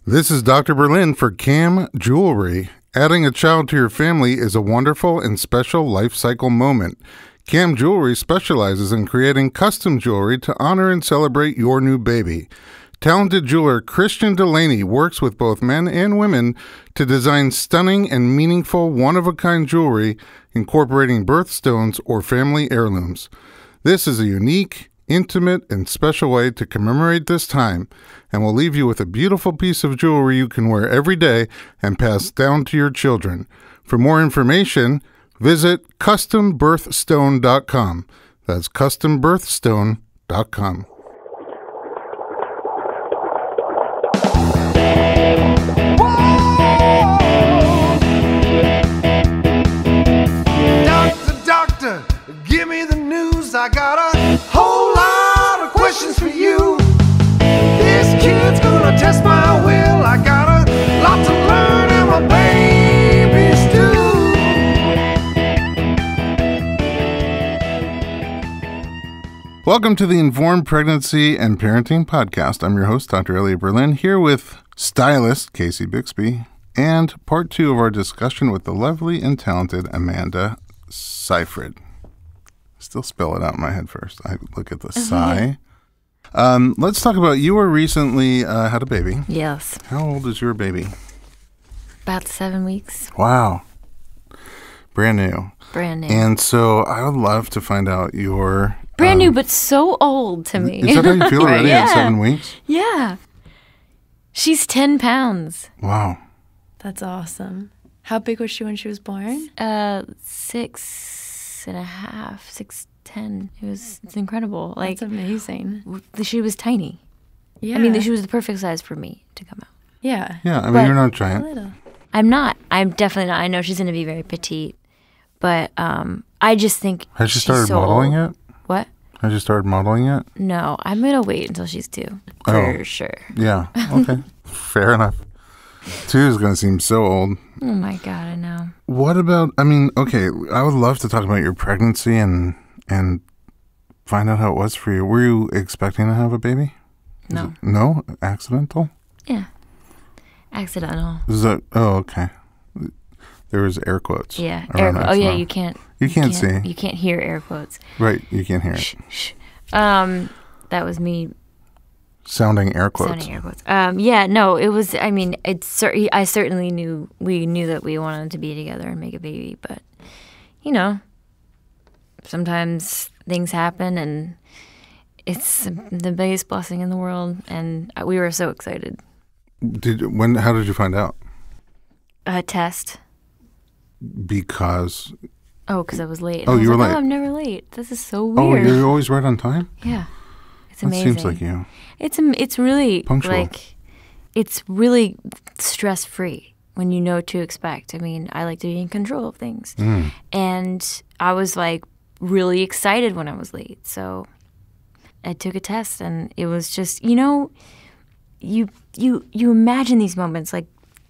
This is Dr. Berlin for Cam Jewelry. Adding a child to your family is a wonderful and special life cycle moment. Cam Jewelry specializes in creating custom jewelry to honor and celebrate your new baby. Talented jeweler Christian Delaney works with both men and women to design stunning and meaningful one-of-a-kind jewelry incorporating birthstones or family heirlooms. This is a unique, intimate, and special way to commemorate this time, and will leave you with a beautiful piece of jewelry you can wear every day and pass down to your children. For more information, visit custombirthstone.com. That's custombirthstone.com. Doctor, give me the news. I got a whole lot of questions for you. This kid's gonna test my will. I got a lot to learn and my baby's due. Welcome to the Informed Pregnancy and Parenting Podcast. I'm your host, Dr. Elliot Berlin, here with stylist Kacy Byxbee, and part 2 of our discussion with the lovely and talented Amanda Seyfried. Still spell it out in my head first. I look at the sigh. Let's talk about, you were recently had a baby. Yes. How old is your baby? About 7 weeks. Wow. Brand new. Brand new. And so I would love to find out your... Brand new, but so old to me. Is that how you feel already Yeah. at 7 weeks? Yeah. She's 10 pounds. Wow. That's awesome. How big was she when she was born? 6.5, 6'10". It's incredible. Like, That's amazing. she was tiny. Yeah. I mean, she was the perfect size for me to come out. Yeah. Yeah, I mean, But- you're not giant. Little. I'm not. I'm definitely not. I know she's going to be very petite, but I just think Has she she's started so modeling old. yet? What? Has she started modeling yet? No, I'm going to wait until she's 2 for sure. Yeah. Okay. Fair enough. 2 is going to seem so old. Oh my God, I know. What about, I mean, okay, I would love to talk about your pregnancy and find out how it was for you. Were you expecting to have a baby? No. No? Accidental? Yeah. Accidental. Is that, oh, okay. There was air quotes. Yeah. around Oh yeah, accidental. you can't. You can't see. You can't hear air quotes. Right, you can't hear it. Shh, shh. That was me Sounding air quotes. sounding air quotes. Yeah, no, it was. I mean, I certainly knew that we wanted to be together and make a baby, but you know, sometimes things happen, and it's the biggest blessing in the world, and we were so excited. How did you find out? A test. Because, Because I was late. Oh, And I was you were like, late. Oh, I'm never late. This is so oh, weird. you're always right on time? Yeah, it's That amazing. seems like you. It's really Punctual. like, it's really stress free when you know what to expect. I mean, I like to be in control of things, and I was like really excited when I was late. So I took a test, and it was just, you know, you imagine these moments like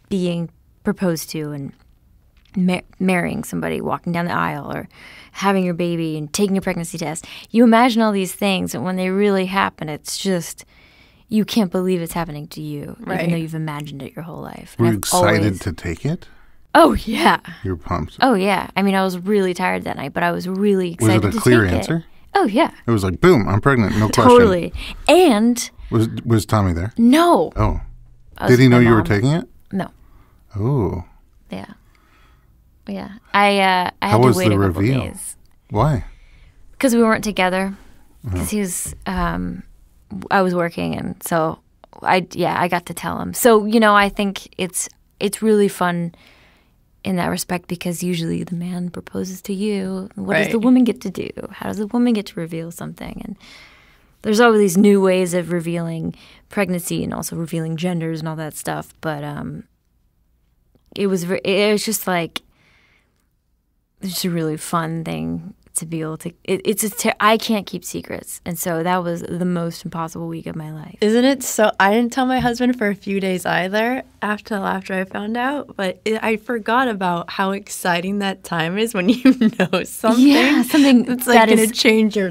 being proposed to and marrying somebody, walking down the aisle, or having your baby and taking a pregnancy test. You imagine all these things, and when they really happen, it's just, you can't believe it's happening to you, Right. even though you've imagined it your whole life. Were And you I've excited always- to take it? Oh, yeah. You were pumped. Oh, yeah. I mean, I was really tired that night, but I was really Was excited it a to clear take answer? it. Oh, yeah. It was like, boom, I'm pregnant, no question. Totally. And Was Tommy there? no. Oh. I was Did he with know my you were mom. taking it? No. Oh. Yeah. Yeah. I How had was to wait the a couple reveal? days. Why? Because we weren't together. Because he was, I was working, and so I got to tell him. So, you know, I think it's really fun in that respect, because usually the man proposes to you. What does the Right. woman get to do? How does the woman get to reveal something? And there's always these new ways of revealing pregnancy and also revealing genders and all that stuff. But it was just like, it's just a really fun thing to be able to. I can't keep secrets, and so that was the most impossible week of my life. Isn't it so? I didn't tell my husband for a few days either after I found out, but I forgot about how exciting that time is when you know something. Yeah, something it's that like going is to change your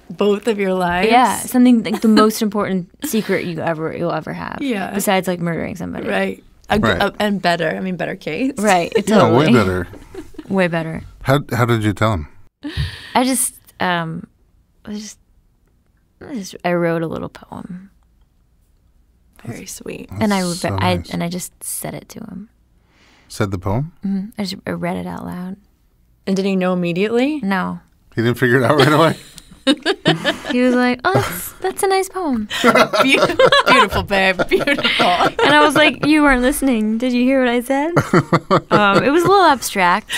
both of your lives. Yeah, something like the most important secret you'll ever have. Yeah. Besides like murdering somebody. Right. Right. And better. I mean, better case. Right. It's Yeah, totally. way better. Way better. How did you tell him? I wrote a little poem. Very sweet. And so nice. I just said it to him. Said the poem? I read it out loud. And did he know immediately? No. He didn't figure it out right away? He was like, "Oh, that's a nice poem." Beautiful, babe. Beautiful. And I was like, "You weren't listening. Did you hear what I said?" It was a little abstract,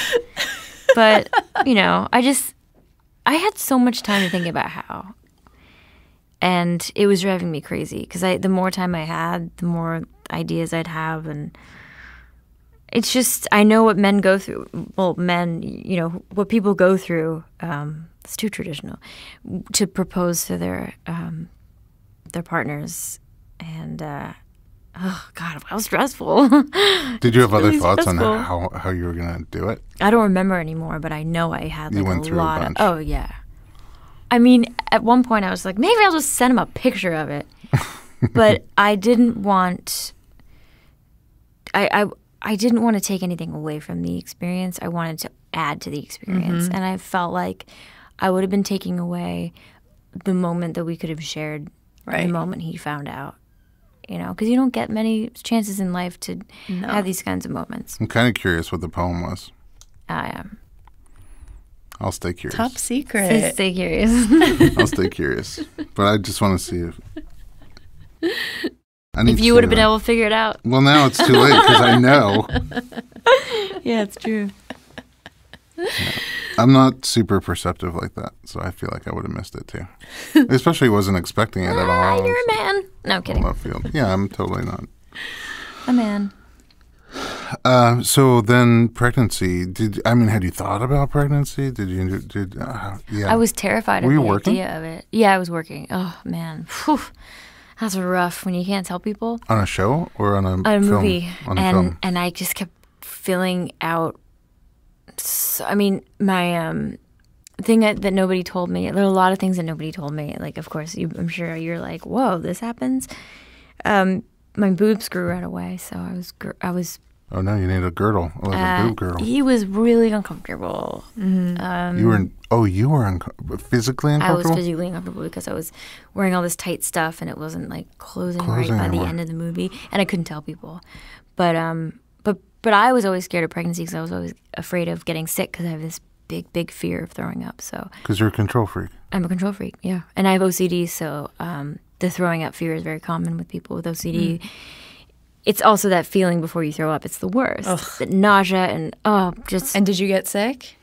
but I had so much time to think about how, and it was driving me crazy because the more time I had, the more ideas I'd have, and it's just I know what men go through. Well, men, what people go through. It's too traditional to propose to their partners, and oh God, how stressful! Did you have other really thoughts on stressful. how you were gonna do it? I don't remember anymore, but I know I had You like went a through a lot bunch. of. Oh yeah, I mean, at one point I was like, maybe I'll just send him a picture of it, but I didn't want. I didn't want to take anything away from the experience. I wanted to add to the experience, and I felt like I would have been taking away the moment that we could have shared. Right. The moment he found out, because you don't get many chances in life to have these kinds of moments. I'm kind of curious what the poem was. I am. I'll stay curious. Top secret. Stay curious. I'll stay curious. But I just want to see if... If you would have been able to figure it out. Well, now it's too late because I know. Yeah, it's true. I'm not super perceptive like that, so I feel like I would have missed it too. Especially wasn't expecting it at all. You're a man. No, I'm kidding. Left field. Yeah, I'm totally not. A man. So then pregnancy, had you thought about pregnancy? Yeah. I was terrified Were of you the working? idea of it. Yeah, I was working. Oh, man. Whew. That's rough when you can't tell people. On a show or on a On a film? movie. On a film. And I just kept filling out. My thing that nobody told me. There are a lot of things that nobody told me. Like, of course, I'm sure you're like, whoa, this happens. My boobs grew right away, so I was. Oh no, you need a girdle. Oh, like a boob girdle. He was really uncomfortable. You were physically uncomfortable? I was physically uncomfortable because I was wearing all this tight stuff and it wasn't like closing right by the anymore. end of the movie, and I couldn't tell people. But I was always scared of pregnancy because I was always afraid of getting sick because I have this big fear of throwing up. So because you're a control freak. I'm a control freak, yeah, and I have OCD, so the throwing up fear is very common with people with OCD. It's also that feeling before you throw up. It's the worst. The nausea and just. And did you get sick?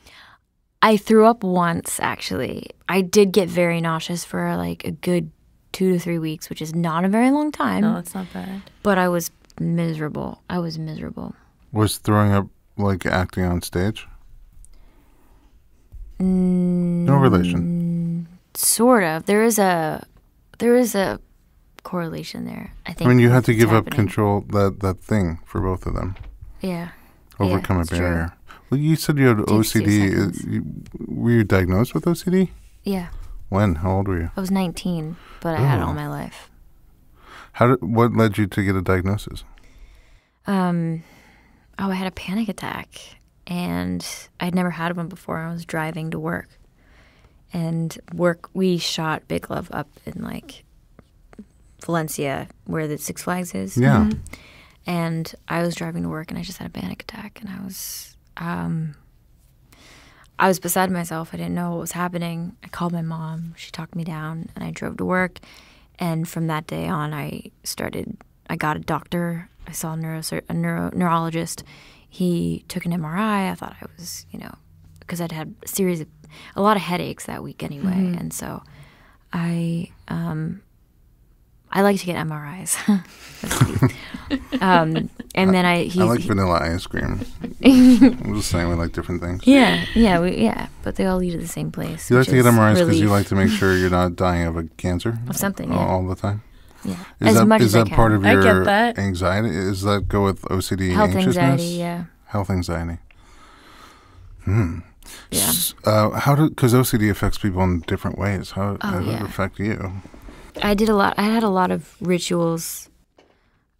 I threw up once, actually. I did get very nauseous for like a good 2 to 3 weeks, which is not a very long time. No, it's not bad. But I was miserable. Was throwing up like acting on stage? No relation. Sort of. There is a correlation there, I think. I mean, you had to it's give up happening. control, that thing for both of them. Yeah. Overcome Yeah, a it's true. barrier. Well, you said you had Takes 2 OCD. seconds. Were you diagnosed with OCD? Yeah. When? How old were you? I was 19, but I had it all my life. What led you to get a diagnosis? I had a panic attack, and I'd never had one before. I was driving to work, and we shot Big Love up in like Valencia, where the Six Flags is. Yeah. And I was driving to work, and I just had a panic attack, and I was beside myself. I didn't know what was happening. I called my mom. She talked me down, and I drove to work. And from that day on, I got a doctor. I saw a neurologist. He took an MRI. I thought I was, because I'd had a lot of headaches that week anyway. And so I like to get MRIs. And then I like vanilla ice cream. I'm just saying we like different things. Yeah, but they all lead to the same place. You like to get MRIs because you relief. like to make sure you're not dying of a cancer? Of something, yeah. All the time? Yeah, Is as much is as I that can. part of I your get that. anxiety? Does that go with OCD Health anxiousness? anxiety, yeah. Health anxiety. Yeah. Because OCD affects people in different ways. How did it affect you? I had a lot of rituals.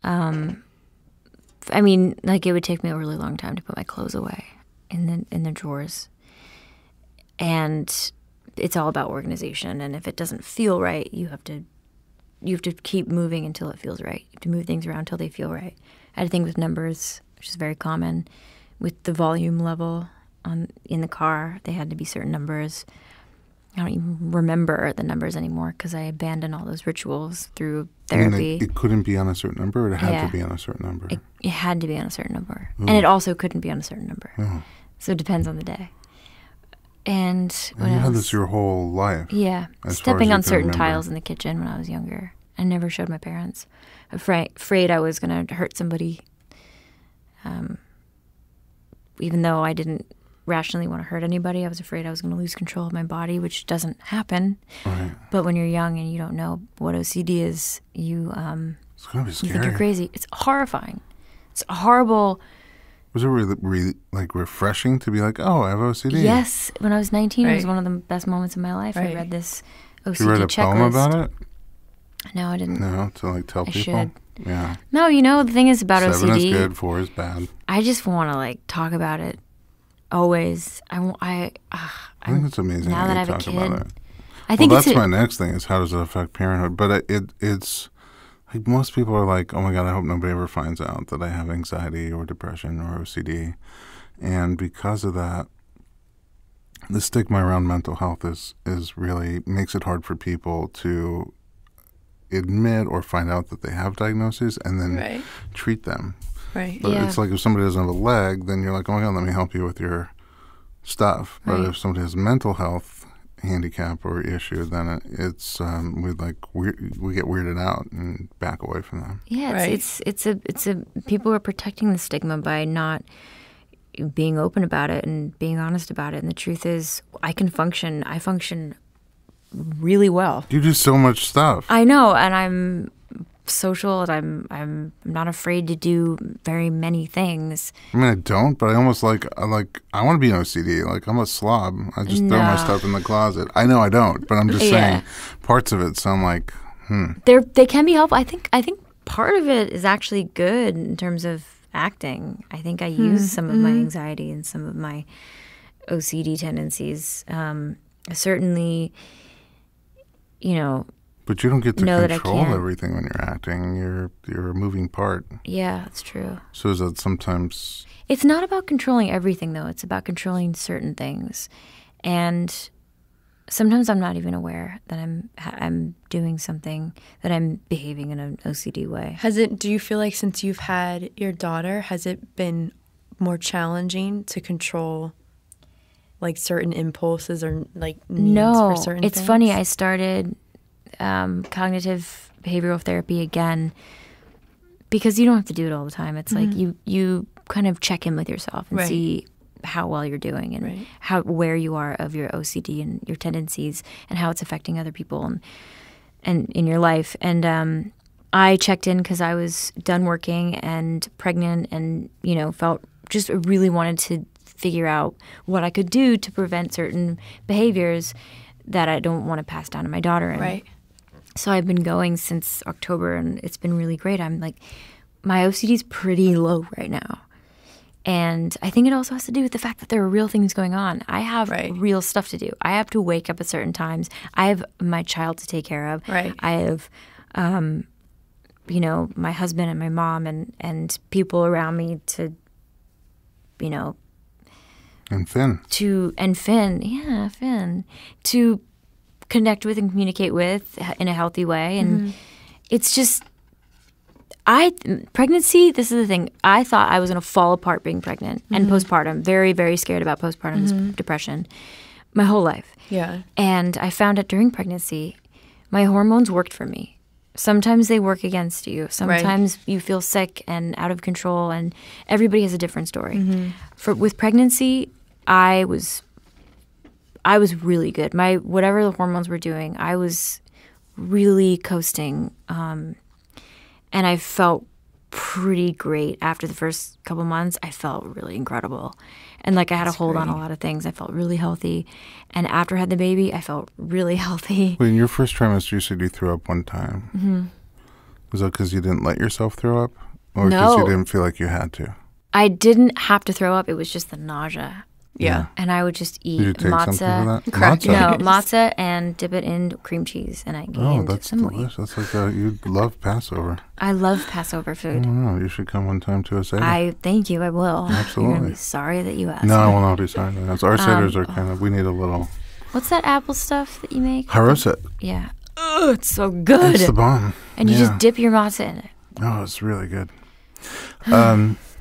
I mean, like, it would take me a really long time to put my clothes away in the drawers. And it's all about organization. And if it doesn't feel right, you have to keep moving until it feels right. You have to move things around until they feel right. I had a thing with numbers, which is very common. With the volume level in the car, they had to be certain numbers. I don't even remember the numbers anymore because I abandoned all those rituals through therapy. It couldn't be on a certain number, or it had to be on a certain number? It had to be on a certain number. And it also couldn't be on a certain number. So it depends on the day. And what you else? had this your whole life. Yeah. Stepping on certain tiles in the kitchen when I was younger. I never showed my parents. Afraid I was going to hurt somebody. Even though I didn't rationally want to hurt anybody, I was afraid I was going to lose control of my body, which doesn't happen. Right. But when you're young and you don't know what OCD is, it's going to be scary. You think you're crazy. It's horrifying. It's horrible. Was it really like refreshing to be like, oh, I have OCD? Yes. When I was 19, it was one of the best moments of my life. I read this OCD checklist. You read a poem about it? No, I didn't. No, to like tell people? Should. Yeah. No, the thing is about 7 OCD. 7 is good, 4 is bad. I just want to like talk about it always. I think it's amazing now that I have a talk kid. about it. I think that's my next thing is how does it affect parenthood? But it's like most people are like, oh my God, I hope nobody ever finds out that I have anxiety or depression or OCD. And because of that, the stigma around mental health is really makes it hard for people to admit or find out that they have diagnoses and then treat them. Right. But it's like if somebody doesn't have a leg, then you're like, oh my God, let me help you with your stuff. But if somebody has mental health handicap or issue, then it's we get weirded out and back away from them. Yeah, it's a people are protecting the stigma by not being open about it and being honest about it. And the truth is, I function really well. You do so much stuff. I know, and I'm social, and I'm not afraid to do very many things. I mean, I don't, but I almost I want to be an OCD. Like, I'm a slob. I just throw my stuff in the closet. I know I don't, but I'm just saying parts of it sound like, They can be helpful. I think part of it is actually good in terms of acting. I think I use some of my anxiety and some of my OCD tendencies. Certainly, But you don't get to control everything when you're acting. You're a moving part. Yeah, that's true. So is that sometimes... It's not about controlling everything, though. It's about controlling certain things. And sometimes I'm not even aware that I'm doing something, that I'm behaving in an OCD way. Do you feel like since you've had your daughter, has it been more challenging to control like certain impulses or like needs for certain things? It's funny. I started cognitive behavioral therapy again because you don't have to do it all the time. It's like you kind of check in with yourself and see how well you're doing and where you are of your OCD and your tendencies and how it's affecting other people and in your life. And I checked in because I was done working and pregnant and really wanted to figure out what I could do to prevent certain behaviors that I don't want to pass down to my daughter. And so I've been going since October, and it's been really great. I'm like, my OCD is pretty low right now. And I think it also has to do with the fact that there are real things going on. I have real stuff to do. I have to wake up at certain times. I have my child to take care of. I have, my husband and my mom and people around me to, And Finn. Finn. To connect with and communicate with in a healthy way. And it's just... pregnancy, this is the thing. I thought I was going to fall apart being pregnant and postpartum. Very, very scared about postpartum depression my whole life. Yeah. And I found out during pregnancy, my hormones worked for me. Sometimes they work against you. Sometimes you feel sick and out of control, and everybody has a different story. With pregnancy, I was really good. Whatever the hormones were doing, I was really coasting. And I felt pretty great. After the first couple months, I felt really incredible. And like I had a hold on a lot of things. I felt really healthy. And after I had the baby, I felt really healthy. Well, in your first trimester, you said you threw up one time. Mm-hmm. Was that because you didn't let yourself throw up? Or because you didn't feel like you had to? I didn't have to throw up. It was just the nausea. Yeah. And I would just eat Did you take something for matzah. that? Matzah? No, matzah and dip it in cream cheese. And I gained that's some delicious. weight. That's like you love Passover. I love Passover I food. don't know. You should come one time to a Seder. Thank you. I will. Absolutely. You're going to be sorry that you asked. No, I will not be sorry. Our Seders are kind of, we need a little. What's that apple stuff that you make? Haroset. Yeah. Oh, it's so good. It's the bomb. And you just dip your matzah in it. Oh, it's really good.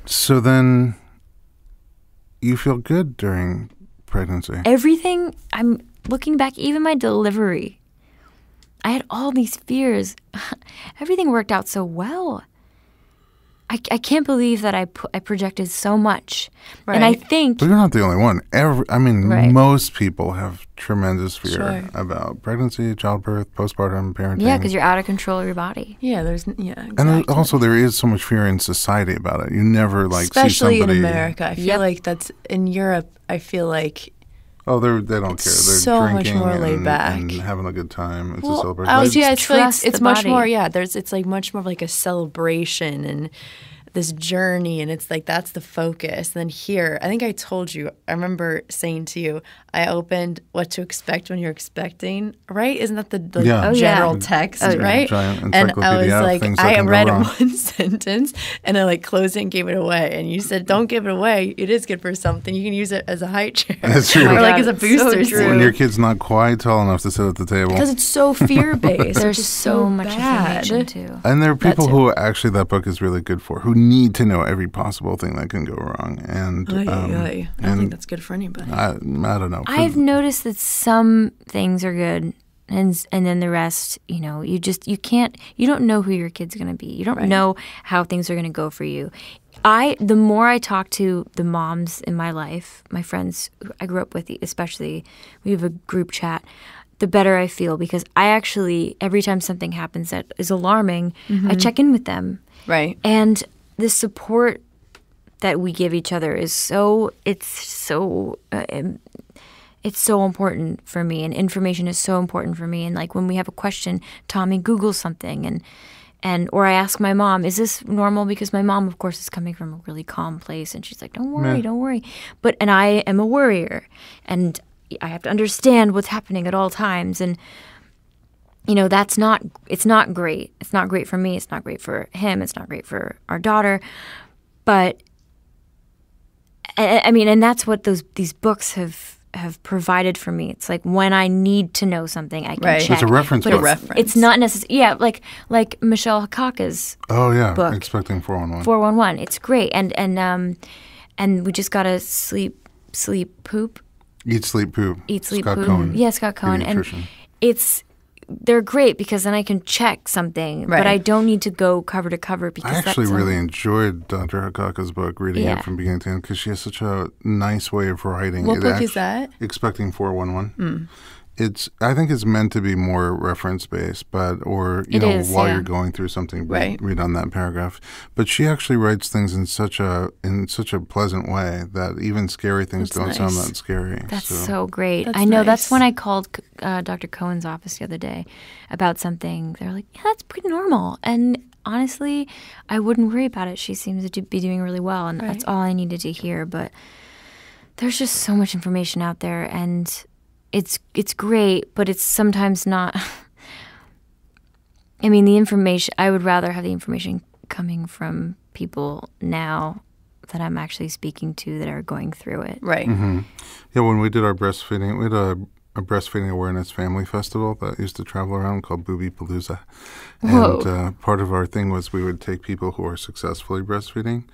So then you feel good during pregnancy. Everything, I'm looking back, even my delivery, I had all these fears. Everything worked out so well. I can't believe that I projected so much. Right. And I think... But you're not the only one. Most people have tremendous fear about pregnancy, childbirth, postpartum, parenting. Yeah, because you're out of control of your body. Yeah, exactly. And also there is so much fear in society about it. You never especially see somebody... in America. I feel like that's in Europe. I feel like they don't care. They're so drinking much more laid back and having a good time. It's a well, celebration. I feel like it's much body. more. Yeah, it's like much more like a celebration and this journey, and it's like that's the focus. And then here, I think I told you, I remember saying to you, I opened What to Expect When You're Expecting, right? Isn't that the general text, right? Giant And I was encyclopedia of like, things that I can go read wrong. one sentence and I closed it and gave it away. And you said, don't give it away. It is good for something. You can use it as a high chair. That's true. Or God, as a it's so booster true. seat. When your kid's not quite tall enough to sit at the table. Because it's so fear-based. There's It's so much bad. information, too. And there are people who actually that book is really good for, who need to know every possible thing that can go wrong. And I don't think that's good for anybody. I don't know. I've noticed that some things are good, and then the rest, you don't know who your kid's going to be. You don't know how things are going to go for you. The more I talk to the moms in my life, my friends who I grew up with, especially, we have a group chat, the better I feel, because I actually, every time something happens that is alarming, I check in with them. Right. And the support that we give each other is so important for me, and information is so important for me. And like when we have a question, Tommy Googles something, or I ask my mom, is this normal? Because my mom, of course, is coming from a really calm place, and she's like, don't worry. And I am a worrier, and I have to understand what's happening at all times. And it's not great. It's not great for me. It's not great for him. It's not great for our daughter. But and that's what these books have provided for me. It's like when I need to know something, I can check. It's a reference book. It's not necessary. Yeah, like Michelle Hakaka's book. Expecting 411. 411. It's great. And we just got a sleep poop. Eat, sleep, poop. Scott Cohen. Yeah, Scott Cohen. And they're great because then I can check something, but I don't need to go cover to cover because I actually really enjoyed Dr. Hakaka's book, reading it from beginning to end, because she has such a nice way of writing. What book is that? Expecting 411. I think it's meant to be more reference based, while you're going through something, read on that paragraph. But she actually writes things in such a pleasant way that even scary things don't sound that scary. That's so great. That's I know. nice. That's when I called Dr. Cohen's office the other day about something. They're like, yeah, that's pretty normal. And honestly, I wouldn't worry about it. She seems to be doing really well, and that's all I needed to hear. But there's just so much information out there, and it's great, but it's sometimes not. I mean, the information, I would rather have the information coming from people now that I'm actually speaking to that are going through it. Right. Mm-hmm. Yeah, when we did our breastfeeding, we had a breastfeeding awareness family festival that used to travel around called Booby Palooza. And part of our thing was we would take people who are successfully breastfeeding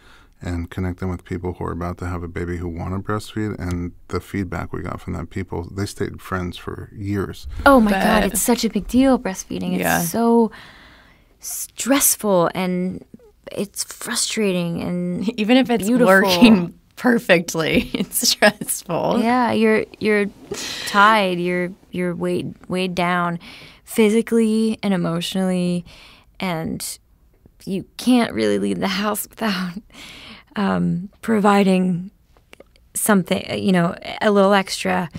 and connect them with people who are about to have a baby who want to breastfeed. And the feedback we got from that people, they stayed friends for years. Oh my God, it's such a big deal, breastfeeding. It's so stressful and it's frustrating, and even if it's working perfectly, it's stressful. Yeah, you're tired, you're weighed down physically and emotionally, and you can't really leave the house without providing something, a little extra.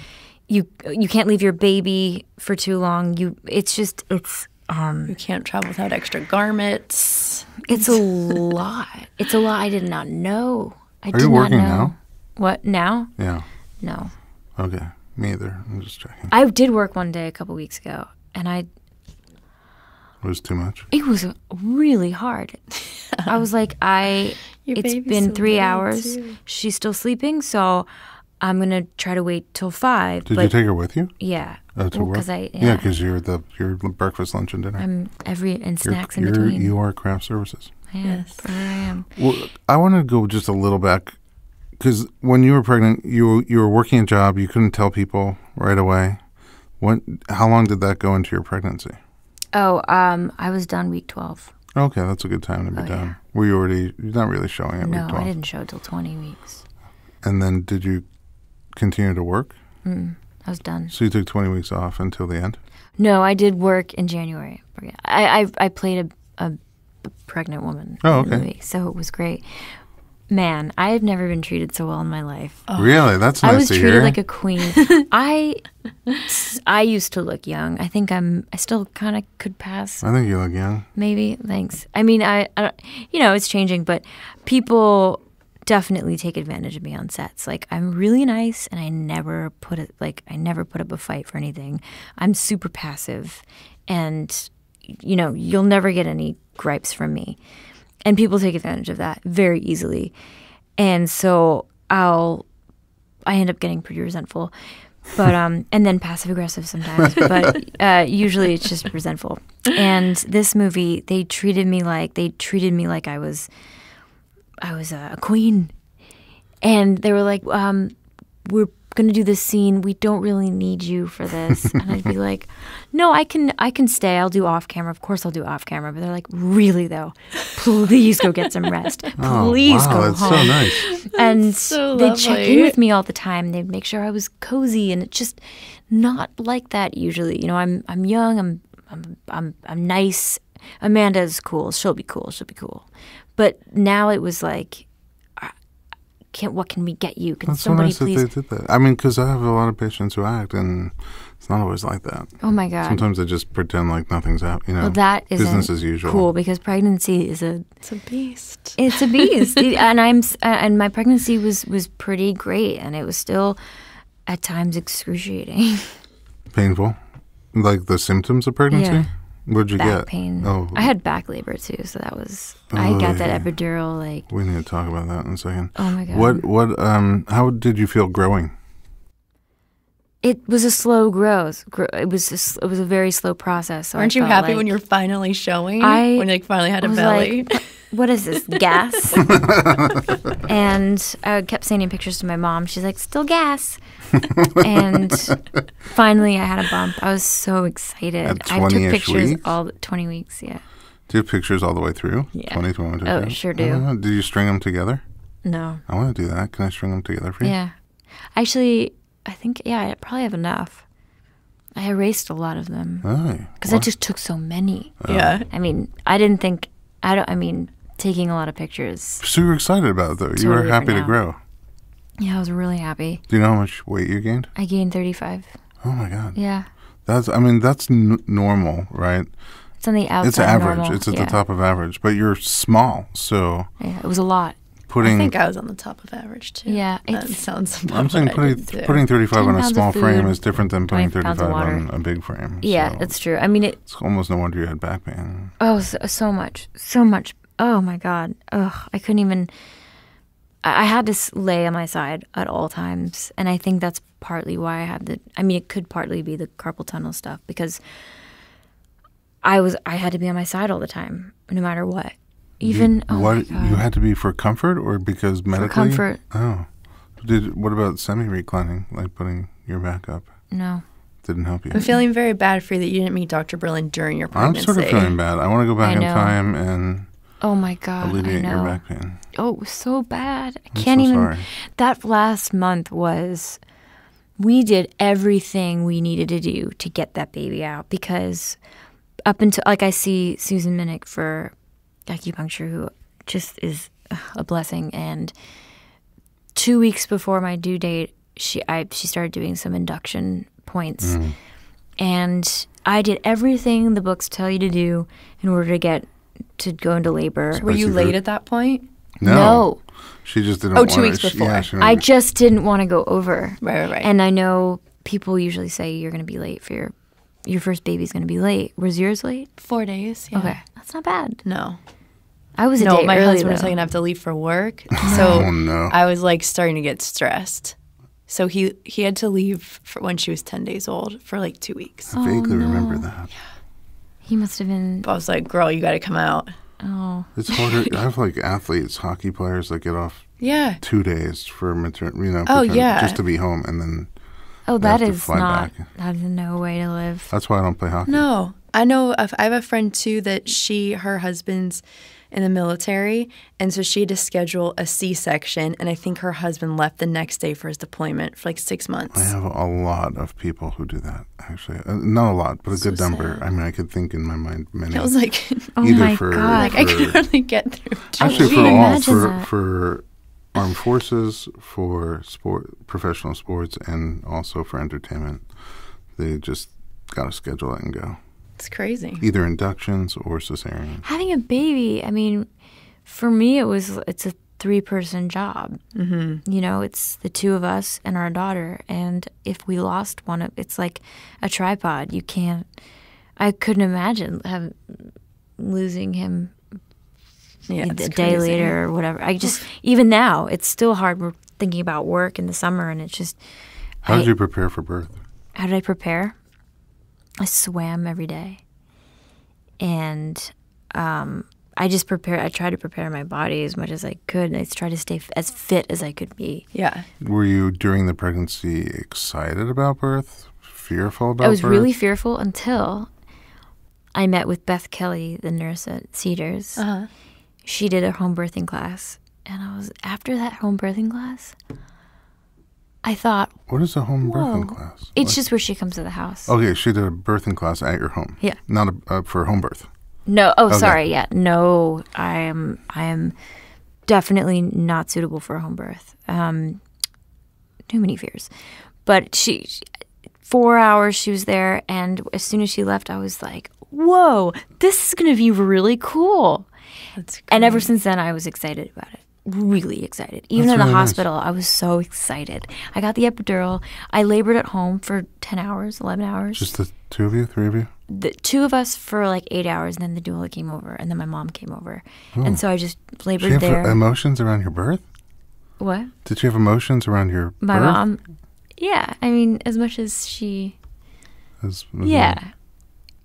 You can't leave your baby for too long. You can't travel without extra garments. It's a lot. It's a lot I did not know. I Are did you not working know. now? What, now? Yeah. No. Okay. Me either. I'm just checking. I did work one day a couple weeks ago, and It was too much? it was really hard. I was like, it's baby's been so 3 little, hours. too. She's still sleeping, so I'm going to try to wait till 5. Did you take her with you? Yeah. To work? Yeah. Because you're breakfast, lunch, and dinner. And snacks in between. You are craft services. Yes, there I am. Well, I want to go just a little back because when you were pregnant, you were working a job. You couldn't tell people right away. How long did that go into your pregnancy? Oh, I was done week 12. Okay, that's a good time to be done. Yeah. Were you already? You're not really showing at No, week 12. I didn't show till 20 weeks. And then did you continue to work? I was done. So you took 20 weeks off until the end? No, I did work in January. I played a pregnant woman Oh, in the okay. movie, so it was great. Man, I have never been treated so well in my life. Really? That's nice I was to treated hear. like a queen. I used to look young. I think I still kind of could pass. I think you look young. Maybe. Thanks. I mean, I it's changing, but people definitely take advantage of me on sets. Like, I'm really nice, and I never put up a fight for anything. I'm super passive, and you'll never get any gripes from me. And people take advantage of that very easily. And so I end up getting pretty resentful. But and then passive aggressive sometimes. But usually it's just resentful. And this movie, they treated me like I was a queen. And they were like, we're going to do this scene. We don't really need you for this. And I'd be like, no, I can stay. I'll do off camera. Of course I'll do off camera. But they're like, really though, please go get some rest. Please go that's home. so nice. And so they'd check in lovely. with me all the time. They'd make sure I was cozy, and it's just not like that usually. I'm young. I'm nice. Amanda's cool. She'll be cool. But now it was like, what can we get you? Can That's so somebody nice please? that they did that. I mean, because I have a lot of patients who act, and it's not always like that. Oh my God. Sometimes they just pretend like nothing's happening. Well, that isn't business as usual. cool, because pregnancy is It's a beast. it's a beast. And my pregnancy was pretty great, and it was still at times excruciating. Painful, like the symptoms of pregnancy. Yeah. What'd you Back get? pain. Oh, I had back labor too, so that was. I got that epidural. Like, we need to talk about that in a second. oh my God. What? How did you feel growing? It was a slow growth. It was a very slow process. So Aren't I you felt happy like when you're finally showing? I when you finally had a was belly? like, what is this, gas? And I kept sending pictures to my mom. She's like, still gas. And finally I had a bump. I was so excited. At I took 20-ish pictures weeks? all 20 weeks, yeah. Do you have pictures all the way through? Yeah. 2021. Oh, sure do. Did you string them together? No. I want to do that. Can I string them together for you? Yeah. Actually, I think, I probably have enough. I erased a lot of them. Oh, Because I just took so many. Yeah. I mean, taking a lot of pictures. So you were excited about it, though. You were Totally happy to different grow. Yeah, I was really happy. Do you know how much weight you gained? I gained 35. Oh my God. Yeah. That's normal, right? It's on the outside. It's average. normal. It's at Yeah. the top of average, but you're small, so Yeah, it was a lot. putting. I think I was on the top of average too. Yeah, that it's- sounds about I'm saying what I did, too. putting 35 on 10 a pounds small of frame food, is different than putting 20 pounds of 35 on water. a big frame. Yeah, so that's true. I mean, it's almost no wonder you had back pain. so much. Oh my God. Ugh, I couldn't even. I had to lay on my side at all times, and I think that's partly why I had it could partly be the carpal tunnel stuff, because I had to be on my side all the time, no matter what. Even my God. You had to be for comfort or because medically? comfort. Oh, what about semi-reclining, like putting your back up? No. Didn't help you. I'm feeling very bad for you that you didn't meet Dr. Berlin during your I'm pregnancy. sort of feeling bad. I want to go back I in know. time and Oh my God. I alleviate your know. back pain. Oh, it was so bad. I I'm can't so even. sorry. That last month we did everything we needed to do to get that baby out, because up until, like, I see Susan Minnick for acupuncture who just is a blessing. And 2 weeks before my due date, she started doing some induction points. And I did everything the books tell you to do in order to go into labor. Were you late at that point? No. She just didn't. Oh, 2 weeks before. I just didn't want to go over. Right. And I know people usually say you're going to be late for your first baby's going to be late. Was yours late? 4 days. Yeah. Okay, that's not bad. No. I was a day my early, husband was though. going to have to leave for work, so Oh, no. I was like starting to get stressed. So he had to leave when she was 10 days old for like 2 weeks. I vaguely remember that. He must have been. I was like, "Girl, you got to come out." Oh, It's harder. I have like athletes, hockey players that get off Yeah. 2 days for Oh, yeah. just to be home, and then that have to is fly not. back. That is no way to live. That's why I don't play hockey. No, I know. I have a friend too that her husband's in the military, and so she had to schedule a C-section, and I think her husband left the next day for his deployment for like 6 months. I have a lot of people who do that, actually. Not a lot, but a good number. sad. I mean, I could think in my mind many. I was like, Oh Either my for- god! like I could hardly get through. Actually, Can for you all, imagine that? for armed forces, for professional sports, and also for entertainment, they just got to schedule it and go. It's crazy. Either inductions or cesarean. Having a baby, I mean, for me, it's a 3-person job. Mm-hmm. You know, it's the two of us and our daughter. And if we lost one, it's like a tripod. I couldn't imagine losing him Yeah, a it's day crazy. later or whatever. Even now, it's still hard. We're thinking about work in the summer, and it's just. How did you prepare for birth? How did I prepare? I swam every day. And I tried to prepare my body as much as I could. And I tried to stay as fit as I could be. Yeah. Were you, during the pregnancy, excited about birth? Fearful about birth? I was really fearful until I met with Beth Kelly, the nurse at Cedars. Uh-huh. She did a home birthing class. And after that home birthing class, I thought, What is a home birthing whoa. class? It's just where she comes to the house. Okay, she did a birthing class at your home. Yeah. Not for home birth. No. Oh, Okay. sorry. Yeah. No, I am definitely not suitable for a home birth. Too many fears. But 4 hours she was there, and as soon as she left, I was like, whoa, this is going to be really cool. That's great. And ever since then, I was excited about it. Really excited. Even That's in the really nice. hospital, I was so excited. I got the epidural. I labored at home for 10 hours, 11 hours. Just the two of you, three of you? The two of us for like 8 hours, and then the doula came over, and then my mom came over. And so I just Did labored you have there. emotions around your birth? What? Did you have emotions around your My birth? mom? Yeah. I mean, as much as she... Was Yeah.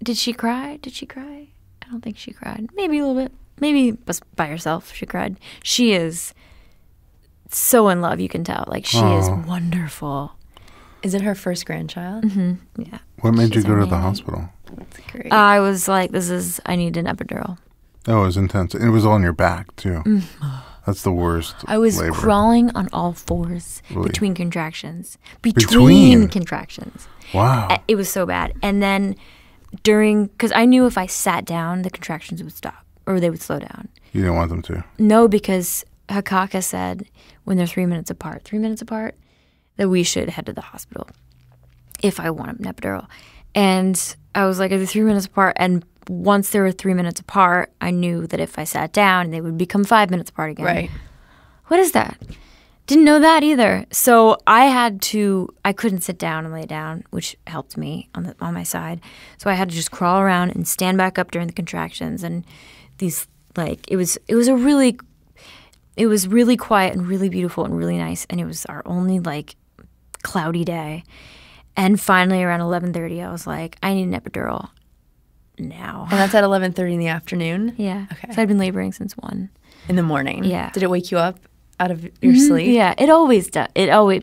Did she cry? I don't think she cried. Maybe a little bit. Maybe by herself she cried. She is so in love, you can tell. Like, she is Aw. wonderful. Is it her first grandchild? Yeah. What made you She's go to the amazing. hospital? That's great. I was like, I need an epidural. Oh, it was intense. And it was on your back, too. That's the worst I was labor. crawling on all fours Really? between contractions. Between? Contractions. Wow. It was so bad. And then because I knew if I sat down, the contractions would stop or they would slow down. You didn't want them to. No, because Hakaka said when they're 3 minutes apart, that we should head to the hospital if I want an epidural. And I was like, are they 3 minutes apart? And once they were 3 minutes apart, I knew that if I sat down, they would become 5 minutes apart again. Right. What is that? Didn't know that either. So I couldn't sit down and lay down, which helped me on my side. So I had to just crawl around and stand back up during the contractions. And these, like, it was really quiet and really beautiful and really nice. And it was our only, like, cloudy day. And finally around 11:30, I was like, I need an epidural now. And that's at 11:30 in the afternoon? Yeah. Okay. So I'd been laboring since 1. In the morning? Yeah. Did it wake you up out of your sleep? Yeah, it always does.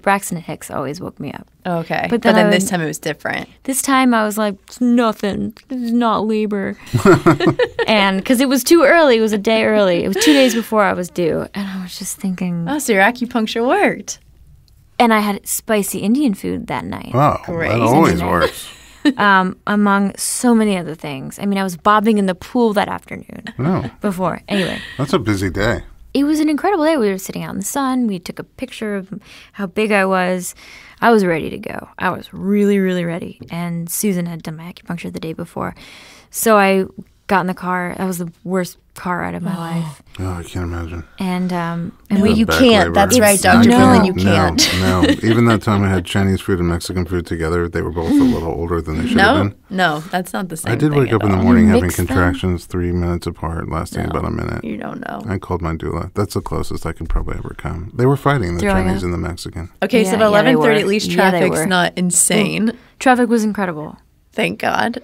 Braxton Hicks always woke me up. Oh, okay. But But then then I this would- time it was different. This time I was like, it's nothing. This is not labor. And because it was too early. It was a day early. It was 2 days before I was due. And I was just thinking. Oh, so your acupuncture worked. And I had spicy Indian food that night. Wow. Great. That always Isn't it? works. among so many other things. I mean, I was bobbing in the pool that afternoon before. Anyway. That's a busy day. It was an incredible day. We were sitting out in the sun. We took a picture of how big I was. I was ready to go. I was really, really ready. And Susan had done my acupuncture the day before. So I got in the car. That was the worst car ride of my life. Oh, I can't imagine. And you can't. That's right, Dr. Quinlan, you can't. No. Even that time I had Chinese food and Mexican food together, they were both a little older than they should have been. No, that's not the same I did thing wake up at in the all. morning You having mix them? contractions 3 minutes apart, lasting about a minute. You don't know. I called my doula. That's the closest I could probably ever come. They were fighting, the Throwing Chinese up? and the Mexican. Okay, so Yeah, at they 11:30, were. at least Yeah, they traffic's were. not insane. traffic was incredible. Thank God.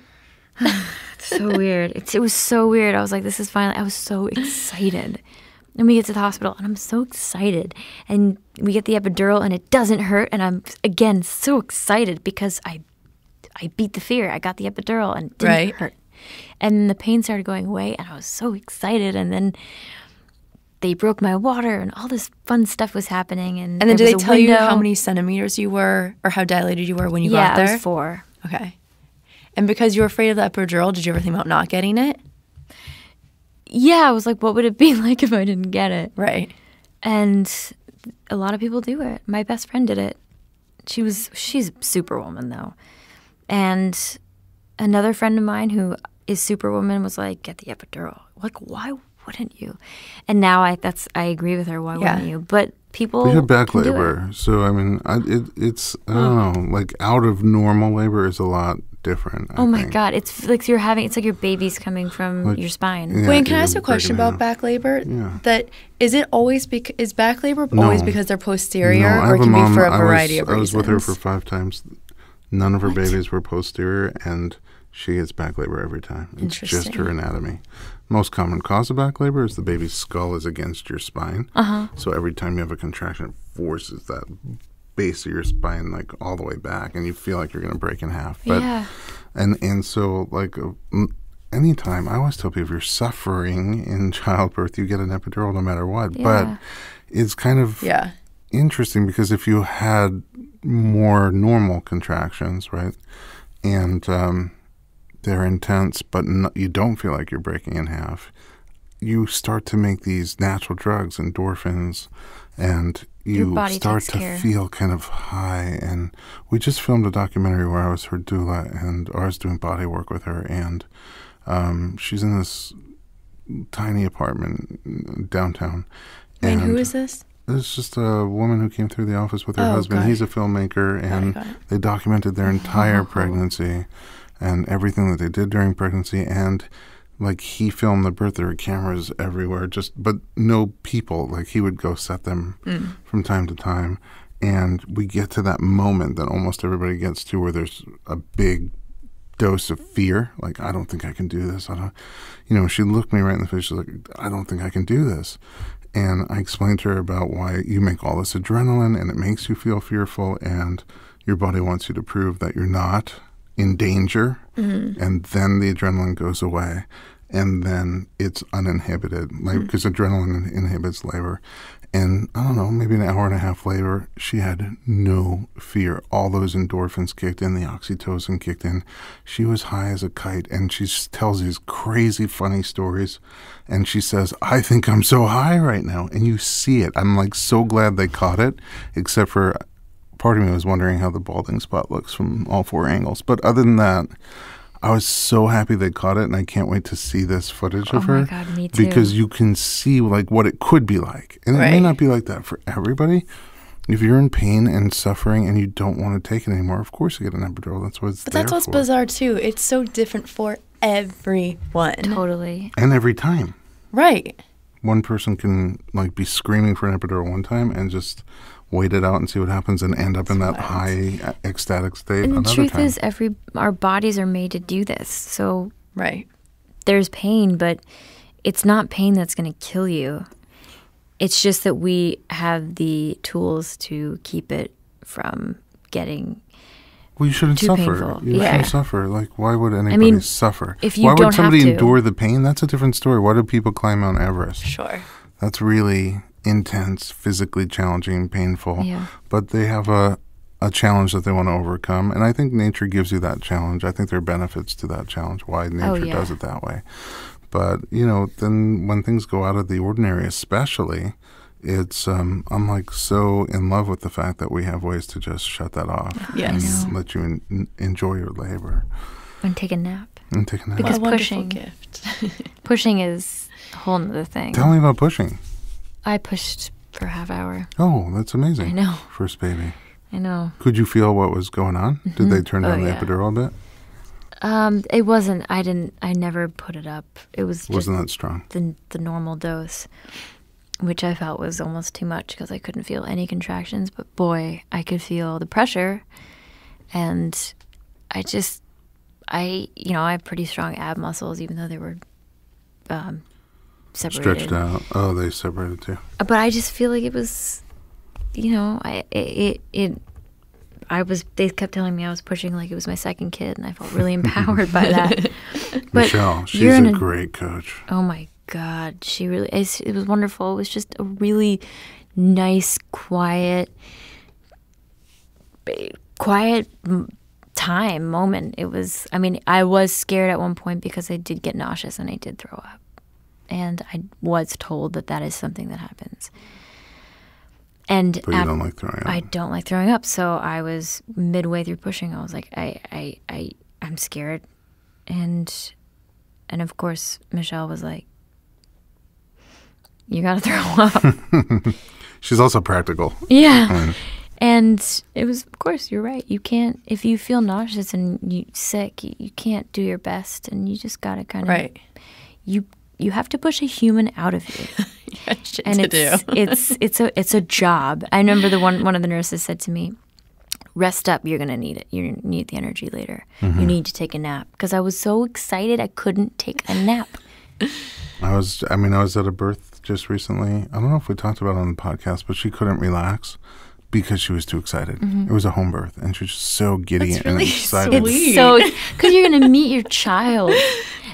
So weird. It was so weird. I was like, this is finally, I was so excited. And we get to the hospital, and I'm so excited. And we get the epidural, and it doesn't hurt. And I'm, again, so excited because I beat the fear. I got the epidural, and it didn't hurt. And the pain started going away, and I was so excited. And then they broke my water, and all this fun stuff was happening. And And then there did they was a tell you window. how many centimeters you were or how dilated you were when you Yeah, got there? I was 4. Okay. And because you were afraid of the epidural, did you ever think about not getting it? Yeah, I was like, what would it be like if I didn't get it? Right. And a lot of people do it. My best friend did it. She's a superwoman, though. And another friend of mine who is superwoman was like, get the epidural. Like, why wouldn't you? And now I agree with her. Why wouldn't you? But people We had back can do labor, it. so I mean, it's I don't know, like out of normal labor is a lot different. Oh my God! It's like it's like your baby's coming from Like, your spine. yeah. Wayne, can I you're ask a question breaking it about up. back labor? Yeah. That is it always is back labor always No. because they're posterior, No, I or have it can mom, be for a variety of I reasons? was with her for 5 times. None of her babies were posterior, and she gets back labor every time. It's just Interesting. her anatomy. Most common cause of back labor is the baby's skull is against your spine. So every time you have a contraction, it forces that base of your spine like all the way back, and you feel like you're going to break in half. But, Yeah. And so like anytime, I always tell people if you're suffering in childbirth, you get an epidural no matter what. Yeah. But it's kind of interesting because if you had more normal contractions, right, and they're intense, but you don't feel like you're breaking in half, you start to make these natural drugs, endorphins, and you start to feel kind of high. And we just filmed a documentary where I was her doula, and I was doing body work with her, and she's in this tiny apartment downtown. And who is this? It's just a woman who came through the office with her husband. got it. He's a filmmaker, and they documented their entire pregnancy and everything that they did during pregnancy. And like he filmed the birth, there were cameras everywhere, but no people. Like he would go set them from time to time. And we get to that moment that almost everybody gets to where there's a big dose of fear. Like, I don't think I can do this. She looked me right in the face. She's like, I don't think I can do this. And I explained to her about why you make all this adrenaline and it makes you feel fearful, and your body wants you to prove that you're not in danger. And then the adrenaline goes away, and then it's uninhibited, like because adrenaline inhibits labor. And I don't know, maybe an hour and a half later, she had no fear. All those endorphins kicked in, the oxytocin kicked in. She was high as a kite, and she tells these crazy, funny stories. And she says, I think I'm so high right now. And you see it. I'm like so glad they caught it, except for part of me was wondering how the balding spot looks from all 4 angles. But other than that, I was so happy they caught it, and I can't wait to see this footage of her. Oh my God, me too. Because you can see like what it could be like. And it may not be like that for everybody. If you're in pain and suffering and you don't want to take it anymore, of course you get an epidural. That's what it's there But that's what's for. bizarre too. It's so different for everyone. Totally. And every time. Right. One person can like be screaming for an epidural one time and just wait it out and see what happens and end up in that high ecstatic state And the another truth time. is, our bodies are made to do this. So Right. there's pain, but it's not pain that's going to kill you. It's just that we have the tools to keep it from getting Well, you shouldn't too suffer. painful. You Yeah. shouldn't suffer. Like, why would anybody suffer? if you why would don't have somebody to. endure the pain? That's a different story. Why do people climb Mount Everest? Sure. That's really intense, physically challenging, painful. Yeah. But they have a a challenge that they want to overcome. And I think nature gives you that challenge. I think there are benefits to that challenge, why nature does it that way. But, then when things go out of the ordinary, especially, it's I'm like so in love with the fact that we have ways to just shut that off and let you enjoy your labor. And take a nap. What Because a wonderful gift. pushing is a whole other thing. Tell me about pushing. I pushed for a half hour. Oh, that's amazing. I know. First baby. I know. Could you feel what was going on? Did they turn down the epidural a bit? It wasn't. I never put it up. It was just Wasn't that strong? the normal dose, which I felt was almost too much because I couldn't feel any contractions. But boy, I could feel the pressure, and I have pretty strong ab muscles, even though they were separated. Stretched out. Oh, they separated too. But I just feel like it was, they kept telling me I was pushing like it was my second kid, and I felt really empowered by that. But Michelle, she's a great coach. Oh my God, she really is. It was wonderful. It was just a really nice, quiet moment. It was, I was scared at one point because I did get nauseous and I did throw up. And I was told that is something that happens. And but you don't like throwing up. I don't like throwing up. So I was midway through pushing. I was like, I'm scared. And of course, Michelle was like, you got to throw up. She's also practical. Yeah. And it was, of course, you're right. You can't, if you feel nauseous and you sick, you can't do your best. And you just got to kind of, you have to push a human out of you. And it's a job. I remember one of the nurses said to me, rest up, you're going to need it. You need the energy later. You need to take a nap. Because I was so excited I couldn't take a nap. I was at a birth just recently. I don't know if we talked about it on the podcast, but she couldn't relax because she was too excited. It was a home birth, and she was just so giddy and excited. It's so, because you're going to meet your child.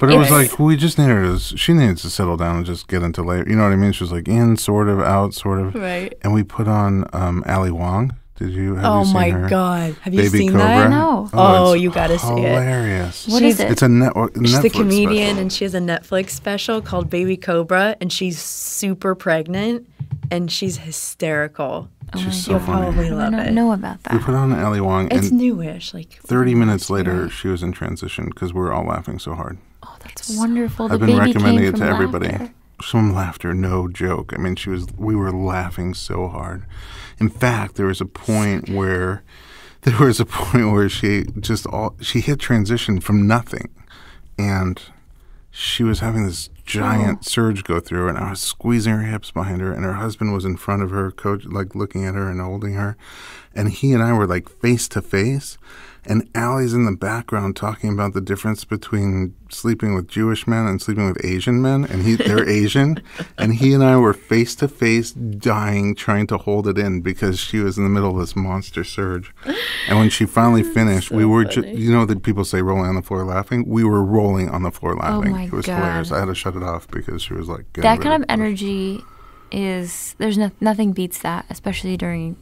But it was like, we just needed her she needed to settle down and just get into labor. You know what I mean? She was like in, sort of, out, sort of. Right. And we put on Ali Wong. Have you seen her? Oh my God. Have you seen Cobra? that? No. Oh, you got to see it. Hilarious. What is it? It's a Netflix She's a comedian, special. and she has a Netflix special called Baby Cobra, and she's super pregnant, and she's hysterical. She's so You'll funny. probably love I it. don't know about that. We put on Ali Wong, It's and newish. 30 minutes later, she was in transition because we were all laughing so hard. Oh, that's wonderful. I've The been baby recommending came it to from everybody. laughter. Some laughter, no joke. I mean, we were laughing so hard. In fact, there was a point where she hit transition from nothing, and she was having this giant surge go through, and I was squeezing her hips behind her, and her husband was in front of her, coach, like looking at her and holding her, and he and I were like face to face. And Allie's in the background talking about the difference between sleeping with Jewish men and sleeping with Asian men. And they're Asian. And he and I were face to face dying, trying to hold it in because she was in the middle of this monster surge. And when she finally finished, we were just, that people say rolling on the floor laughing? We were rolling on the floor laughing. Oh my It was God. hilarious. I had to shut it off because she was like, That kind of energy there's nothing beats that, especially during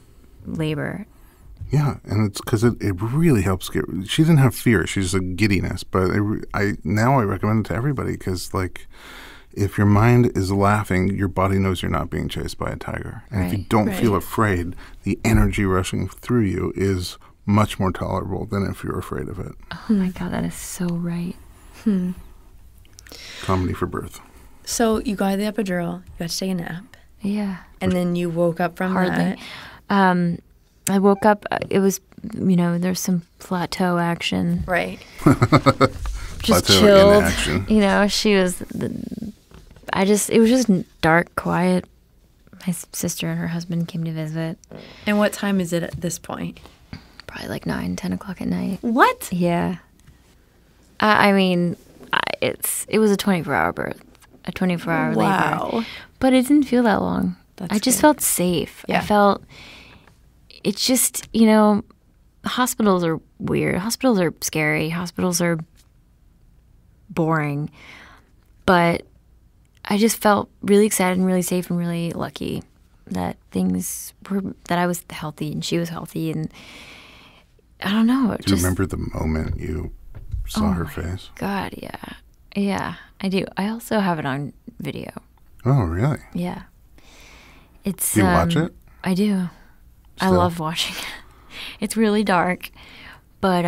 labor. Yeah, and it's because it really helps she didn't have fear. She's a giddiness, but I recommend it to everybody because, like, if your mind is laughing, your body knows you're not being chased by a tiger. And if you don't feel afraid, the energy rushing through you is much more tolerable than if you're afraid of it. Oh my God, that is so right. Comedy for birth. So you got the epidural, you got to take a nap, Yeah. and then you woke up from that. I woke up, it was, there's some plateau action. Right. Just Plateau in chilled. action. She was, it was just dark, quiet. My sister and her husband came to visit. And what time is it at this point? Probably like 9, 10 o'clock at night. What? Yeah. It was a 24-hour birth, a 24-hour labor. Wow. But it didn't feel that long. That's I just good. felt safe. Yeah. I felt, it's just, hospitals are weird. Hospitals are scary. Hospitals are boring. But I just felt really excited and really safe and really lucky that I was healthy and she was healthy, and I don't know. Do you remember the moment you saw her face? God, yeah. Yeah, I do. I also have it on video. Oh, really? Yeah. It's. Do you watch it? I do. I love watching it. It's really dark, but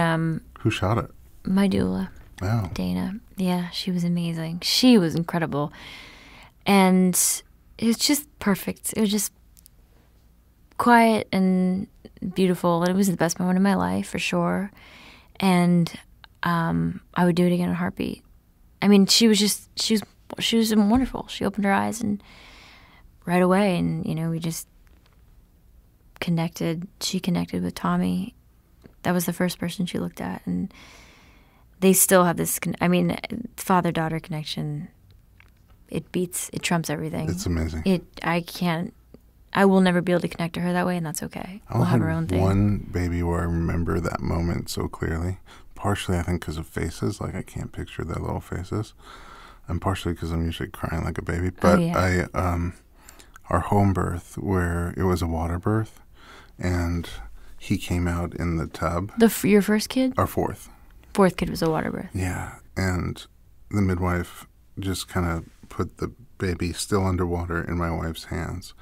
Who shot it? my doula, Oh. Dana. Yeah, she was amazing. She was incredible, and it was just perfect. It was just quiet and beautiful, and it was the best moment of my life for sure. And I would do it again in a heartbeat. I mean, she was wonderful. She opened her eyes and right away, and we just connected. She connected with Tommy. That was the first person she looked at, and they still have this. Father-daughter connection. It trumps everything. It's amazing. I will never be able to connect to her that way, and that's okay. We'll have our own thing. One baby where I remember that moment so clearly. Partially, I think, because of faces. Like, I can't picture their little faces. And partially because I'm usually crying like a baby. But our home birth, where it was a water birth, and he came out in the tub. Your first kid? Our fourth. Fourth kid was a water birth. Yeah. And the midwife just kind of put the baby still underwater in my wife's hands.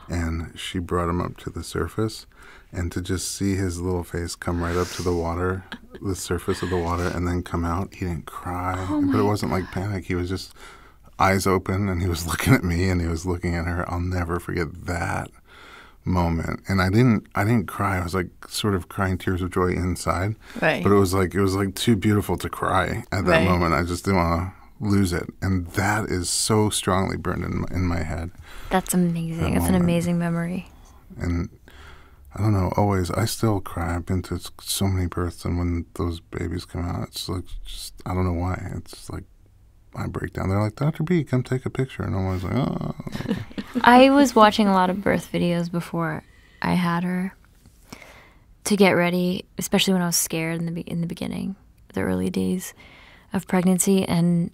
And she brought him up to the surface. And to just see his little face come right up to the water, the surface of the water, and then come out, he didn't cry. But it wasn't like panic. He was just eyes open, and he was looking at me, and he was looking at her. I'll never forget that moment. And I didn't cry. I was like sort of crying tears of joy inside. Right. But it was like too beautiful to cry at that moment. I just didn't want to lose it. And that is so strongly burned in my head. That's amazing. It's an amazing memory. And I don't know, always, I still cry. I've been to so many births, and when those babies come out, it's like, just, I don't know why. It's like, I break down. They're like, Dr. B, come take a picture. And I'm always like, oh. I was watching a lot of birth videos before I had her to get ready, especially when I was scared in the beginning, the early days of pregnancy. And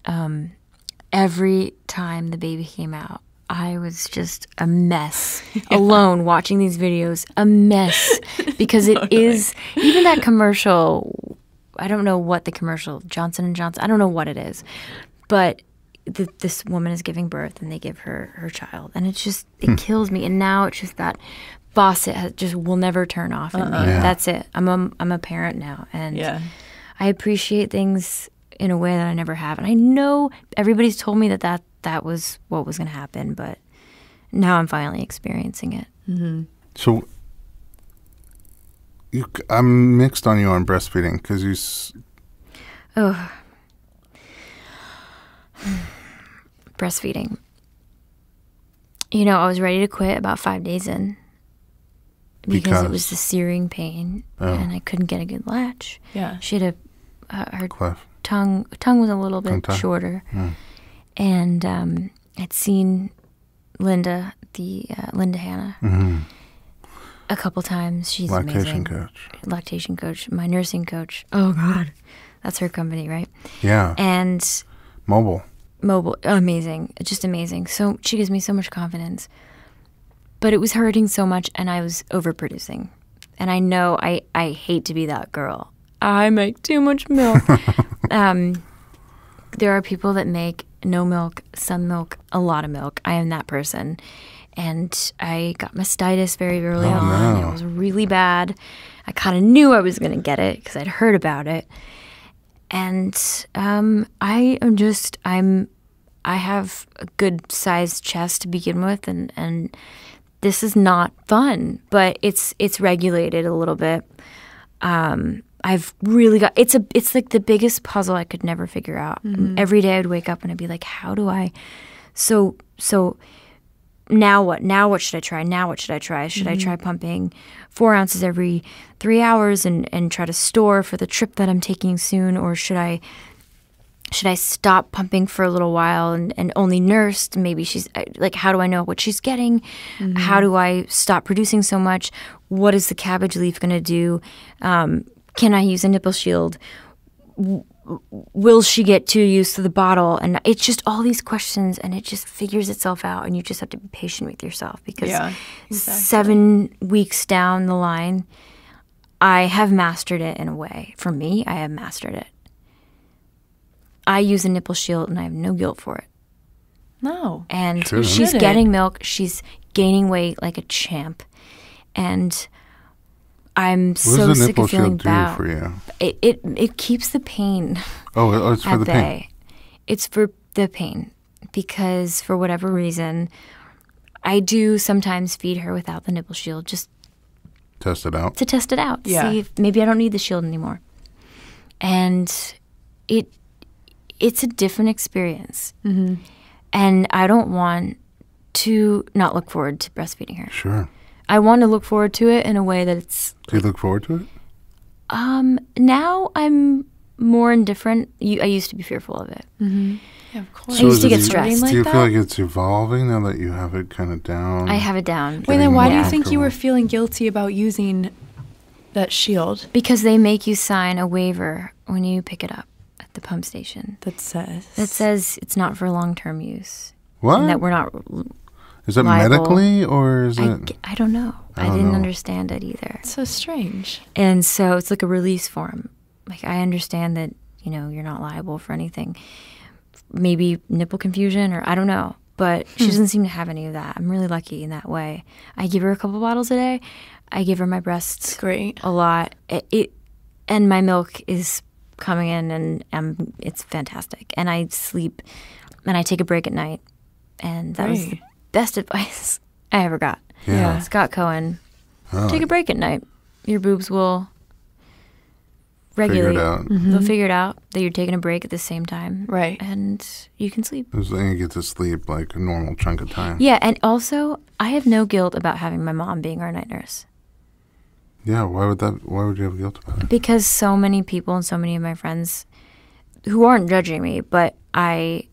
every time the baby came out, I was just a mess alone watching these videos, a mess, because it is, even that commercial, I don't know what the commercial, Johnson & Johnson, I don't know what it is, but this woman is giving birth and they give her child, and it's just, it kills me. And now it's just that faucet just will never turn off in me. Yeah. That's it. I'm a parent now, and I appreciate things in a way that I never have. And I know everybody's told me that was what was going to happen, but now I'm finally experiencing it. Mm-hmm. So I'm mixed on you on breastfeeding because breastfeeding. I was ready to quit about 5 days in because it was the searing pain, and I couldn't get a good latch. Yeah, she had her cleft. Tongue was a little bit shorter. And I'd seen Linda Hanna, a couple times. She's amazing. Lactation coach. My nursing coach. Oh, God. That's her company, right? Yeah. And Mobile. Amazing. Just amazing. So she gives me so much confidence. But it was hurting so much, and I was overproducing. And I know I hate to be that girl. I make too much milk. There are people that make no milk, some milk, a lot of milk. I am that person. And I got mastitis very early on. No. It was really bad. I kind of knew I was going to get it because I'd heard about it. And I have a good sized chest to begin with, and this is not fun, but it's regulated a little bit. I've really got it's like the biggest puzzle I could never figure out. Mm-hmm. Every day I'd wake up and I'd be like, how do I so now what? Now what should I try? Now what should I try? Should I try pumping 4 ounces every 3 hours and try to store for the trip that I'm taking soon, or should I stop pumping for a little while and only nurse? Maybe she's like, how do I know what she's getting? Mm-hmm. How do I stop producing so much? What is the cabbage leaf going to do? Can I use a nipple shield? will she get too used to the bottle? And it's just all these questions, and it just figures itself out, and you just have to be patient with yourself because 7 weeks down the line, I have mastered it in a way. For me, I have mastered it. I use a nipple shield, and I have no guilt for it. No. And she's getting milk. She's gaining weight like a champ. And I'm so sick of feeling bad. What does a nipple shield do for you? It keeps the pain. Oh, it's for the pain. It's for the pain because for whatever reason, I do sometimes feed her without the nipple shield just test it out. To test it out. Yeah. See if maybe I don't need the shield anymore. And it's a different experience. Mm-hmm. And I don't want to not look forward to breastfeeding her. Sure. I want to look forward to it in a way that it's... Do you look forward to it? Now I'm more indifferent. I used to be fearful of it. Mm-hmm. Yeah, of course. I used to get stressed. Do you feel like it's evolving now that you have it kind of down? I have it down. Wait, then why do you think you were feeling guilty about using that shield? Because they make you sign a waiver when you pick it up at the pump station. That says it's not for long-term use. What? And that we're not Is that liable. Medically or is it? I don't know. I didn't understand it either. It's so strange. And so it's like a release form. Like I understand that, you're not liable for anything. Maybe nipple confusion or I don't know. But she doesn't seem to have any of that. I'm really lucky in that way. I give her a couple bottles a day. I give her my breasts a lot. And my milk is coming in and it's fantastic. And I sleep and I take a break at night. And that was the best advice I ever got. Yeah. Scott Cohen, take a break at night. Your boobs will regulate. Figure it out. Mm-hmm. They'll figure it out that you're taking a break at the same time. Right. And you can sleep. Then you get to sleep like a normal chunk of time. Yeah, and also I have no guilt about having my mom being our night nurse. Yeah, why would you have guilt about it? Because so many people and so many of my friends who aren't judging me, but they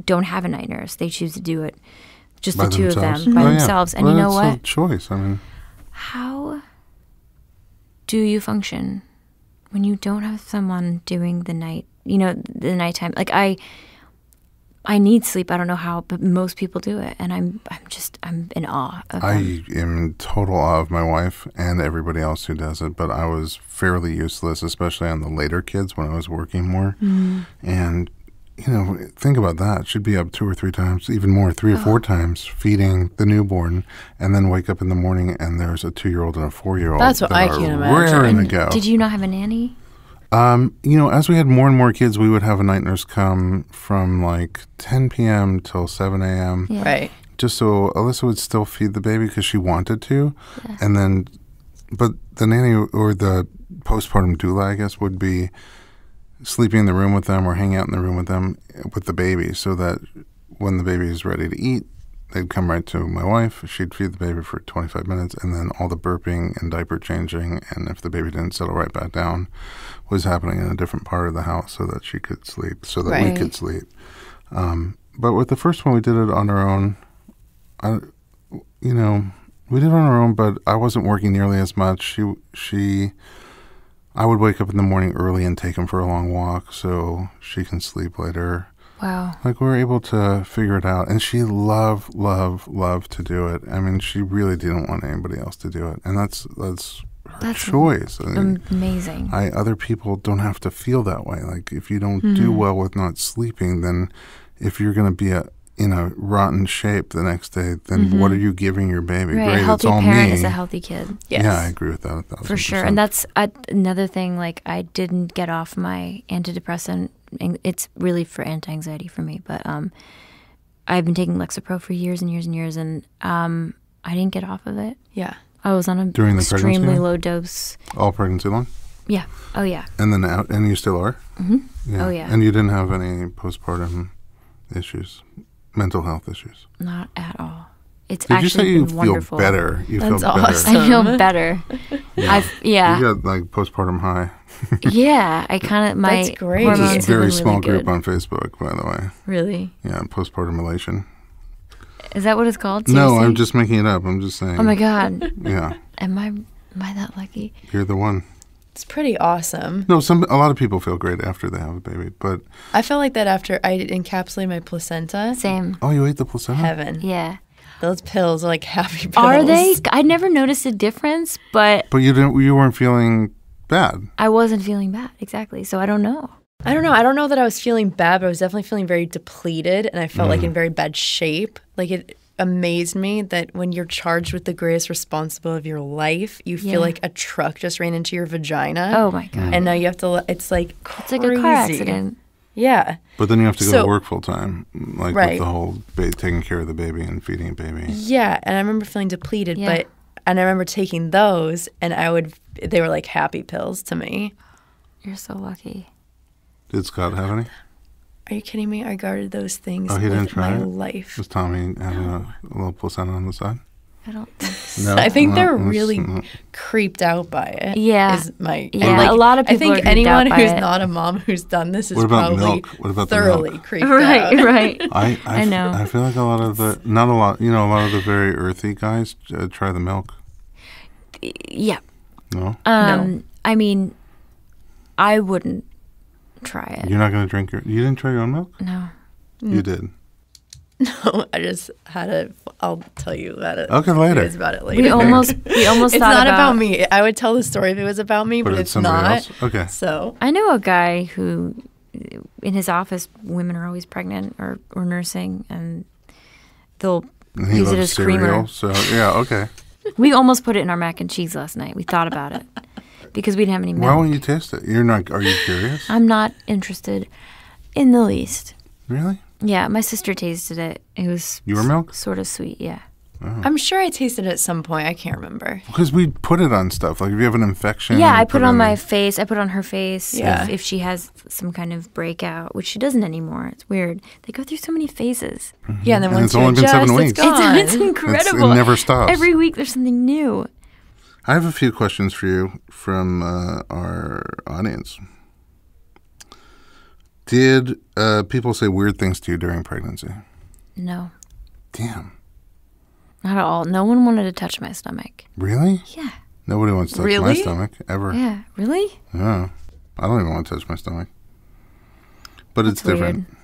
don't have a night nurse. They choose to do it, just by the two themselves? of them, by themselves. And well, you know what? It's a choice. I mean, how do you function when you don't have someone doing the night, the nighttime? Like I need sleep. I don't know how, but most people do it, and I'm in awe of them. I am in total awe of my wife and everybody else who does it, but I was fairly useless, especially on the later kids when I was working more. Mm. And, think about that. She'd be up 2 or 3 times, even more, 3 or 4 times, feeding the newborn, and then wake up in the morning and there's a 2-year-old and a 4-year-old. That's what I can imagine. Raring to go. Did you not have a nanny? As we had more and more kids, we would have a night nurse come from like 10 p.m. till 7 a.m. Yeah. Right. Just so Alyssa would still feed the baby because she wanted to. Yeah. And then, but the nanny or the postpartum doula, I guess, would be sleeping in the room with them or hanging out in the room with them with the baby so that when the baby is ready to eat, they'd come right to my wife. She'd feed the baby for 25 minutes, and then all the burping and diaper changing, and if the baby didn't settle right back down, was happening in a different part of the house so that she could sleep, so that we could sleep. But with the first one, we did it on our own. We did it on our own, but I wasn't working nearly as much. I would wake up in the morning early and take him for a long walk so she can sleep later. Wow. Like, we were able to figure it out. And she loved to do it. I mean, she really didn't want anybody else to do it. And that's her choice. Amazing. Other people don't have to feel that way. Like, if you don't do well with not sleeping, then if you're going to be in a rotten shape the next day, then what are you giving your baby? Right, Great, a healthy it's all parent me. is a healthy kid. Yes. Yeah, I agree with that 1,000%. For sure. And that's another thing, like, I didn't get off my antidepressant. It's really for anti-anxiety for me, but I've been taking Lexapro for years and years and years, and I didn't get off of it. Yeah. I was on an During the extremely pregnancy? low dose. All pregnancy long? Yeah. Oh, yeah. And then and you still are? Mm-hmm. Yeah. Oh, yeah. And you didn't have any postpartum issues, mental health issues? Not at all. It's Did actually you say you been wonderful. feel better? You That's feel awesome. better. I feel better. You got like postpartum high. Yeah, I kind of my That's great. hormones Which is have a very been small really group good. on Facebook, by the way. Really? Yeah, postpartum elation. Is that what it's called? No, Seriously? I'm just making it up. I'm just saying. Oh my God. Yeah. Am I that lucky? You're the one. It's pretty awesome. No, a lot of people feel great after they have a baby, but I felt like that after I encapsulated my placenta. Same. oh, you ate the placenta? Heaven. Yeah. Those pills are like happy pills. Are they? I never noticed a difference, but But you weren't feeling bad. I wasn't feeling bad. Exactly. So I don't know. I don't know. I don't know that I was feeling bad, but I was definitely feeling very depleted, and I felt like in very bad shape. Like it amazed me that when you're charged with the greatest responsibility of your life, you feel like a truck just ran into your vagina. Oh my God. And now you have to. It's like It's like a car accident. Yeah. But then you have to go So- to work full time, like Right. with the whole taking care of the baby and feeding a baby. Yeah, and I remember feeling depleted, Yeah. and I remember taking those, and they were like happy pills to me. You're so lucky. Did Scott have any? Are you kidding me? I guarded those things Oh, he didn't with try my it? life. Was Tommy having a little placenta on the side? I don't think so. No. I think they're No, really no. creeped out by it. Yeah. Is my Yeah, and, like, a lot of I people are think creeped anyone out by who's it. not a mom who's done this is What about probably milk? What about the thoroughly milk? creeped Right, out. right. I know. I feel like a lot of the, not a lot, a lot of the very earthy guys try the milk. Yeah. No? No. I mean, I wouldn't try it. You're not going to drink you didn't try your own milk? No. You did. No, I just had a. I'll tell you about it. Okay, later. It was about it later. We almost It's thought not about me. I would tell the story if it was about me, but But it's somebody not. else? Okay. So I know a guy who, in his office, women are always pregnant or nursing, and they'll And he use it loves as creamer. cereal, so yeah, okay. We almost put it in our mac and cheese last night. We thought about it because we didn't have any milk. Why won't you taste it? You're not, are you curious? I'm not interested in the least. Really? Yeah, my sister tasted it. It was Your milk? sort of sweet, yeah. I'm sure I tasted it at some point. I can't remember. Because we put it on stuff. Like if you have an infection. Yeah, you I put it on in- my face. I put it on her face. Yeah. If she has some kind of breakout, which she doesn't anymore. It's weird. They go through so many phases. Yeah, and then And once it's you only been adjust, 7 weeks. it's gone. It's incredible. It never stops. Every week there's something new. I have a few questions for you from our audience. Did people say weird things to you during pregnancy? No, Damn. not at all. No one wanted to touch my stomach. Really? Yeah. Nobody wants to touch my Really? stomach, ever. Yeah. Really? Yeah. I don't even want to touch my stomach. But it's That's weird. different.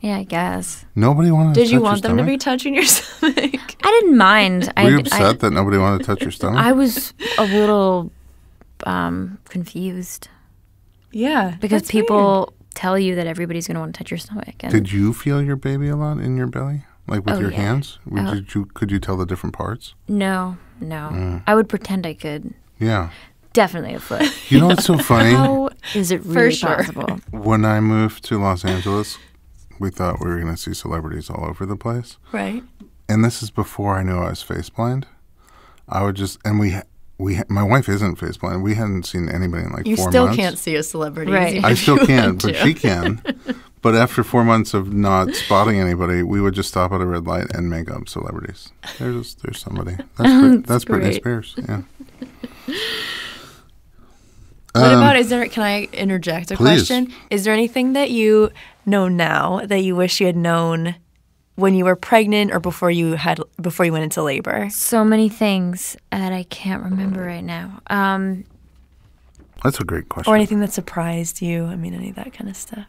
Yeah, I guess. Nobody wanted to touch Did you your want them to stomach? be touching your stomach? I didn't mind. Were you upset that nobody wanted to touch your stomach? I was a little confused Yeah, because that's people tell you that everybody's going to want to touch your stomach. And Did you feel your baby a lot in your belly? Like with Oh, your yeah. hands? Oh. Could you tell the different parts? No. I would pretend I could. Yeah. Definitely a foot. You know what's so funny? How is it really sure. possible? When I moved to Los Angeles, we thought we were going to see celebrities all over the place. Right. And this is before I knew I was face blind. I would just, and my wife isn't face blind. We hadn't seen anybody in like You 4 still months. can't see a celebrity. Right. even I if still you can, want but to. she can. But after 4 months of not spotting anybody, we would just stop at a red light and make up celebrities. There's somebody. That's Britney great. Spears. Yeah. What about, can I interject a Please. question? Is there anything that you know now that you wish you had known when you were pregnant or before you went into labor? So many things that I can't remember right now. That's a great question. Or anything that surprised you? I mean, any of that kind of stuff.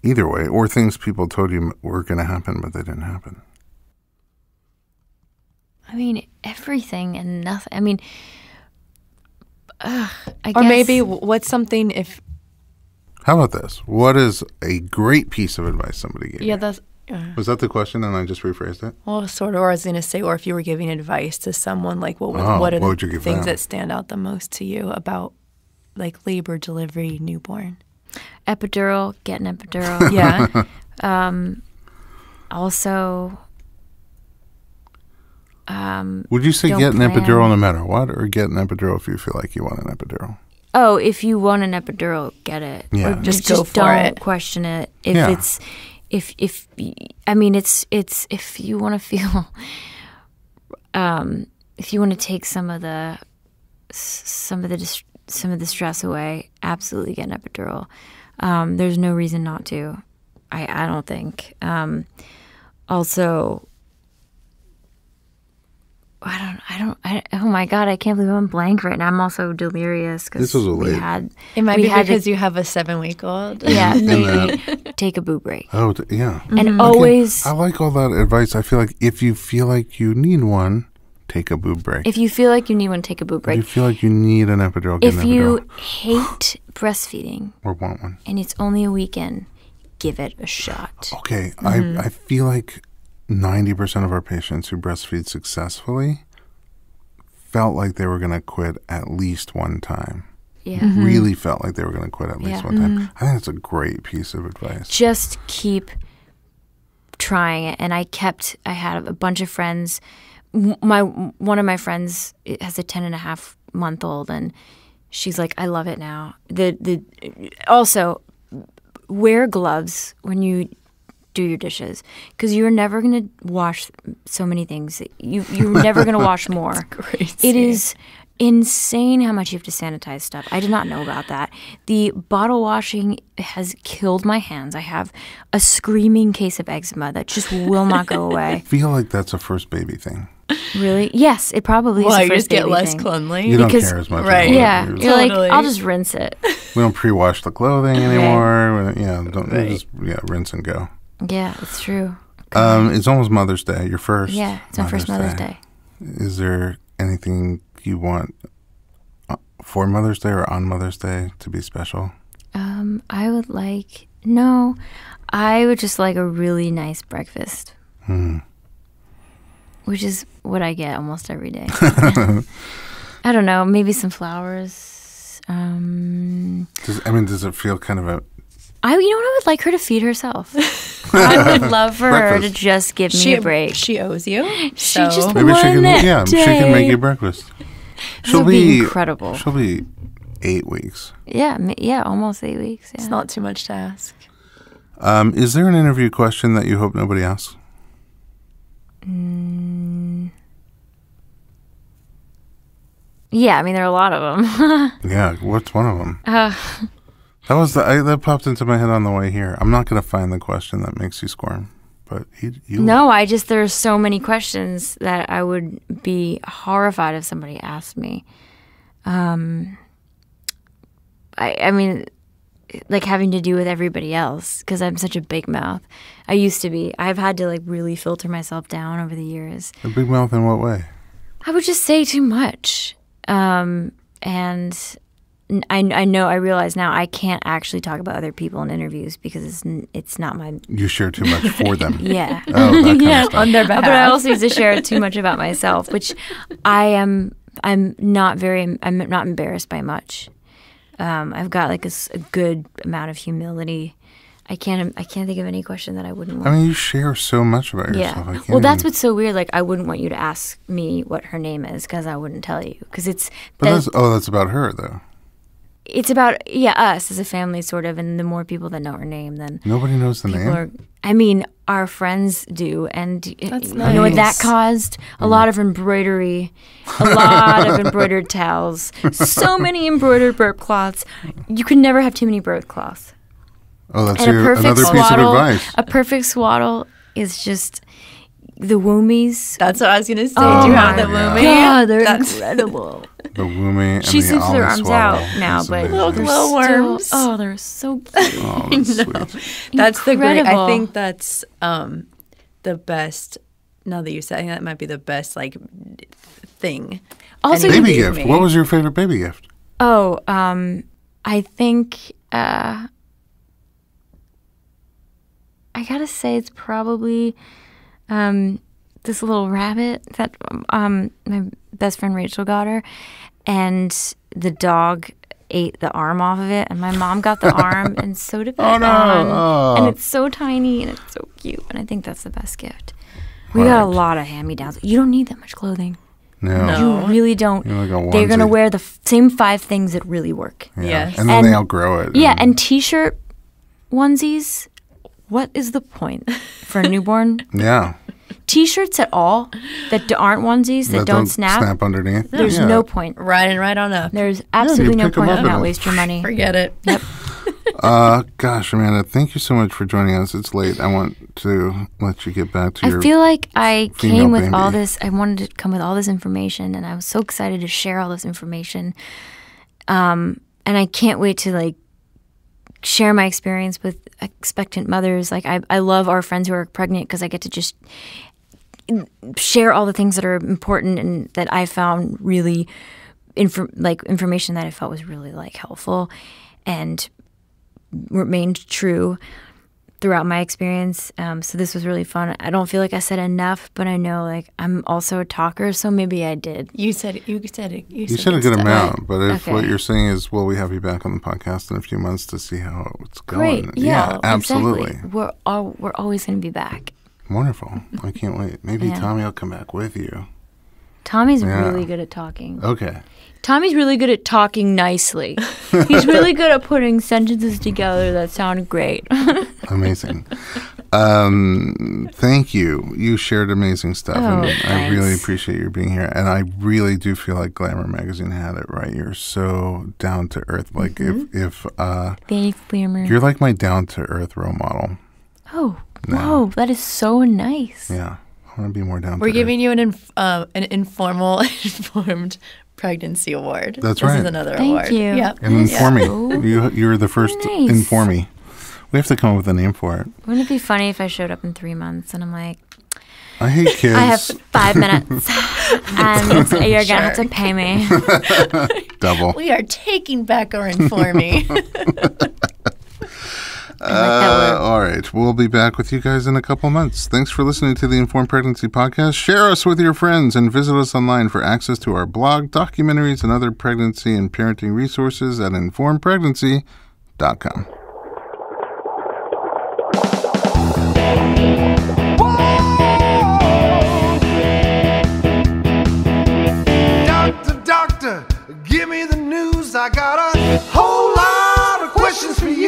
Either way, or things people told you were going to happen, but they didn't happen. I mean, everything and nothing. I mean, I Or guess. maybe what's something if... How about this? What is a great piece of advice somebody gave Yeah, you? that's... Was that the question and I just rephrased it? Well, sort of. Or I was going to say, or if you were giving advice to someone, like what Oh, are what would the you give things them? that stand out the most to you about like labor, delivery, newborn? Epidural, get an epidural. Yeah. Also, Would you say Don't get an plan. epidural no matter what, or get an epidural if you feel like you want an epidural? oh, if you want an epidural, get it. Yeah. Or Just go for don't it. question it. If Yeah. it's, if I mean, it's if you want to feel, if you want to take some of the stress away, absolutely get an epidural. There's no reason not to. I don't think. Also, oh my God, I can't believe I'm blank right now. I'm also delirious because This was a we late. had. It might we be had because you have a 7-week-old. Yeah, And maybe take a boo break. Oh, yeah. And always, I like all that advice. I feel like if you feel like you need one, take a boob break. if you feel like you need one, take a boo If break. you feel like you need an epidural, get If an you epidural. hate breastfeeding Or want one. and it's only a weekend, give it a shot. Okay, I feel like 90% of our patients who breastfeed successfully felt like they were going to quit at least one time. Yeah. Really felt like they were going to quit at least Yeah. one time. I think that's a great piece of advice. Just keep trying it. And I had a bunch of friends. One of my friends has a 10.5-month-old, and she's like, I love it now. Also, wear gloves when you do your dishes, because you're never going to wash so many things. You're never going to wash more. Crazy. It is insane how much you have to sanitize stuff. I did not know about that. The bottle washing has killed my hands. I have a screaming case of eczema that just will not go away. I feel like that's a first baby thing. Really? Yes, it probably is. Well, the you first just get baby less thing. cleanly. You don't Because- care as much. right. About Yeah, it. you're Totally. like, I'll just rinse it. We don't pre-wash the clothing anymore. Don't Right. just rinse and go. Yeah, it's true. It's almost Mother's Day. Your first. Yeah, it's my first Mother's Day. Is there anything you want for Mother's Day or on Mother's Day to be special? I would just like a really nice breakfast. Which is what I get almost every day. I don't know, maybe some flowers. Does it feel kind of a... I would like her to feed herself. I would love for her to Breakfast. just give me a break. She owes you. She just Maybe she can. One Yeah, she can make day. you breakfast. That would be incredible. She'll be 8 weeks. Yeah, almost 8 weeks. Yeah. It's not too much to ask. Is there an interview question that you hope nobody asks? Yeah, there are a lot of them. Yeah, what's one of them? That popped into my head on the way here. I'm not going to find the question that makes you squirm, but you. No, there's so many questions that I would be horrified if somebody asked me. Like having to do with everybody else, because I'm such a big mouth. I used to be. I've had to really filter myself down over the years. A big mouth in what way? I would just say too much. And I realize now I can't actually talk about other people in interviews because it's not my... You share too much for them. Yeah. Oh, that kind of stuff. On their behalf. But I also used to share too much about myself, which I'm not embarrassed by much. I've got a good amount of humility. I can't think of any question that I wouldn't want. You share so much about yourself. Yeah. I can't Well, that's even- what's so weird. I wouldn't want you to ask me what her name is because I wouldn't tell you. Because it's... But that's about her, though. It's about, us as a family, sort of. And the more people that know her name, then... Nobody knows the name. Our friends do. And That's you know what that nice. caused? A lot of embroidery. A lot of embroidered towels. So many embroidered burp cloths. You could never have too many burp cloths. Oh, that's And a perfect another piece of swaddle. advice. A perfect swaddle is just the woomies. That's what I was going to say. Oh Do you have my the Woomy? God, they're That's incredible. The woomy and She the sleeps with her almond arms swaddle out now, is but amazing. Little they're glowworms. still, they're so cute. Oh, that's sweet. That's the great. I Incredible. think that's the best. Now that you say, I think that might be the best thing. Also, Anyone Baby gave gift. me. What was your favorite baby gift? Oh, I think I gotta say it's probably this little rabbit that my best friend Rachel got her, and the dog ate the arm off of it, and my mom got the arm and sewed it back on, and it's so tiny and it's so cute, and I think that's the best gift. We got a Right. lot of hand-me-downs. You don't need that much clothing. No. You really don't. You're like a They're going to onesie. wear the same 5 things that really work. Yeah. Yes. And then they outgrow it. Yeah, and T-shirt onesies. What is the point for a newborn? Yeah. T-shirts at all that aren't onesies that don't snap. underneath. There's Yeah. no point. Right on up. There's absolutely no pick 'em point up in not and- waste your money. Forget it. Yep. Gosh, Amanda, thank you so much for joining us. It's late. I want to let you get back to your I feel like I came with baby. all this. I wanted to come with all this information, and I was so excited to share all this information. And I can't wait to like share my experience with expectant mothers. Like I love our friends who are pregnant because I get to just share all the things that are important and that I found really information that I felt was really like helpful and remained true throughout my experience. So this was really fun. I don't feel like I said enough, but I know like I'm also a talker, so maybe I did. You said a good amount, but if what you're saying is, well, we have you back on the podcast in a few months to see how it's going. Great. Yeah, absolutely. Exactly. We're always going to be back. Wonderful. I can't wait. Maybe Tommy will come back with you. Tommy's really good at talking. Okay. Tommy's really good at talking nicely. He's really good at putting sentences together that sound great. Amazing. Thank you. You shared amazing stuff. Oh, and I thanks. really appreciate you being here. And I really do feel like Glamour Magazine had it right. You're so down to earth. Like if Thanks, Glamour. you're like my down to earth role model. Oh, whoa, that is so nice. Yeah. I want to be more down to earth. We're giving you an informal, informed pregnancy award. That's This right. is another Thank award. you. Yep. And Informe. so You're the first nice. Informe. We have to come up with a name for it. Wouldn't it be funny if I showed up in 3 months and I'm like, I hate kids. I have 5 minutes and you're going to have to pay me. Double. We are taking back our Informe. All right. We'll be back with you guys in a couple months. Thanks for listening to the Informed Pregnancy Podcast. Share us with your friends and visit us online for access to our blog, documentaries, and other pregnancy and parenting resources at informedpregnancy.com. Doctor, give me the news. I got a whole lot of questions for you.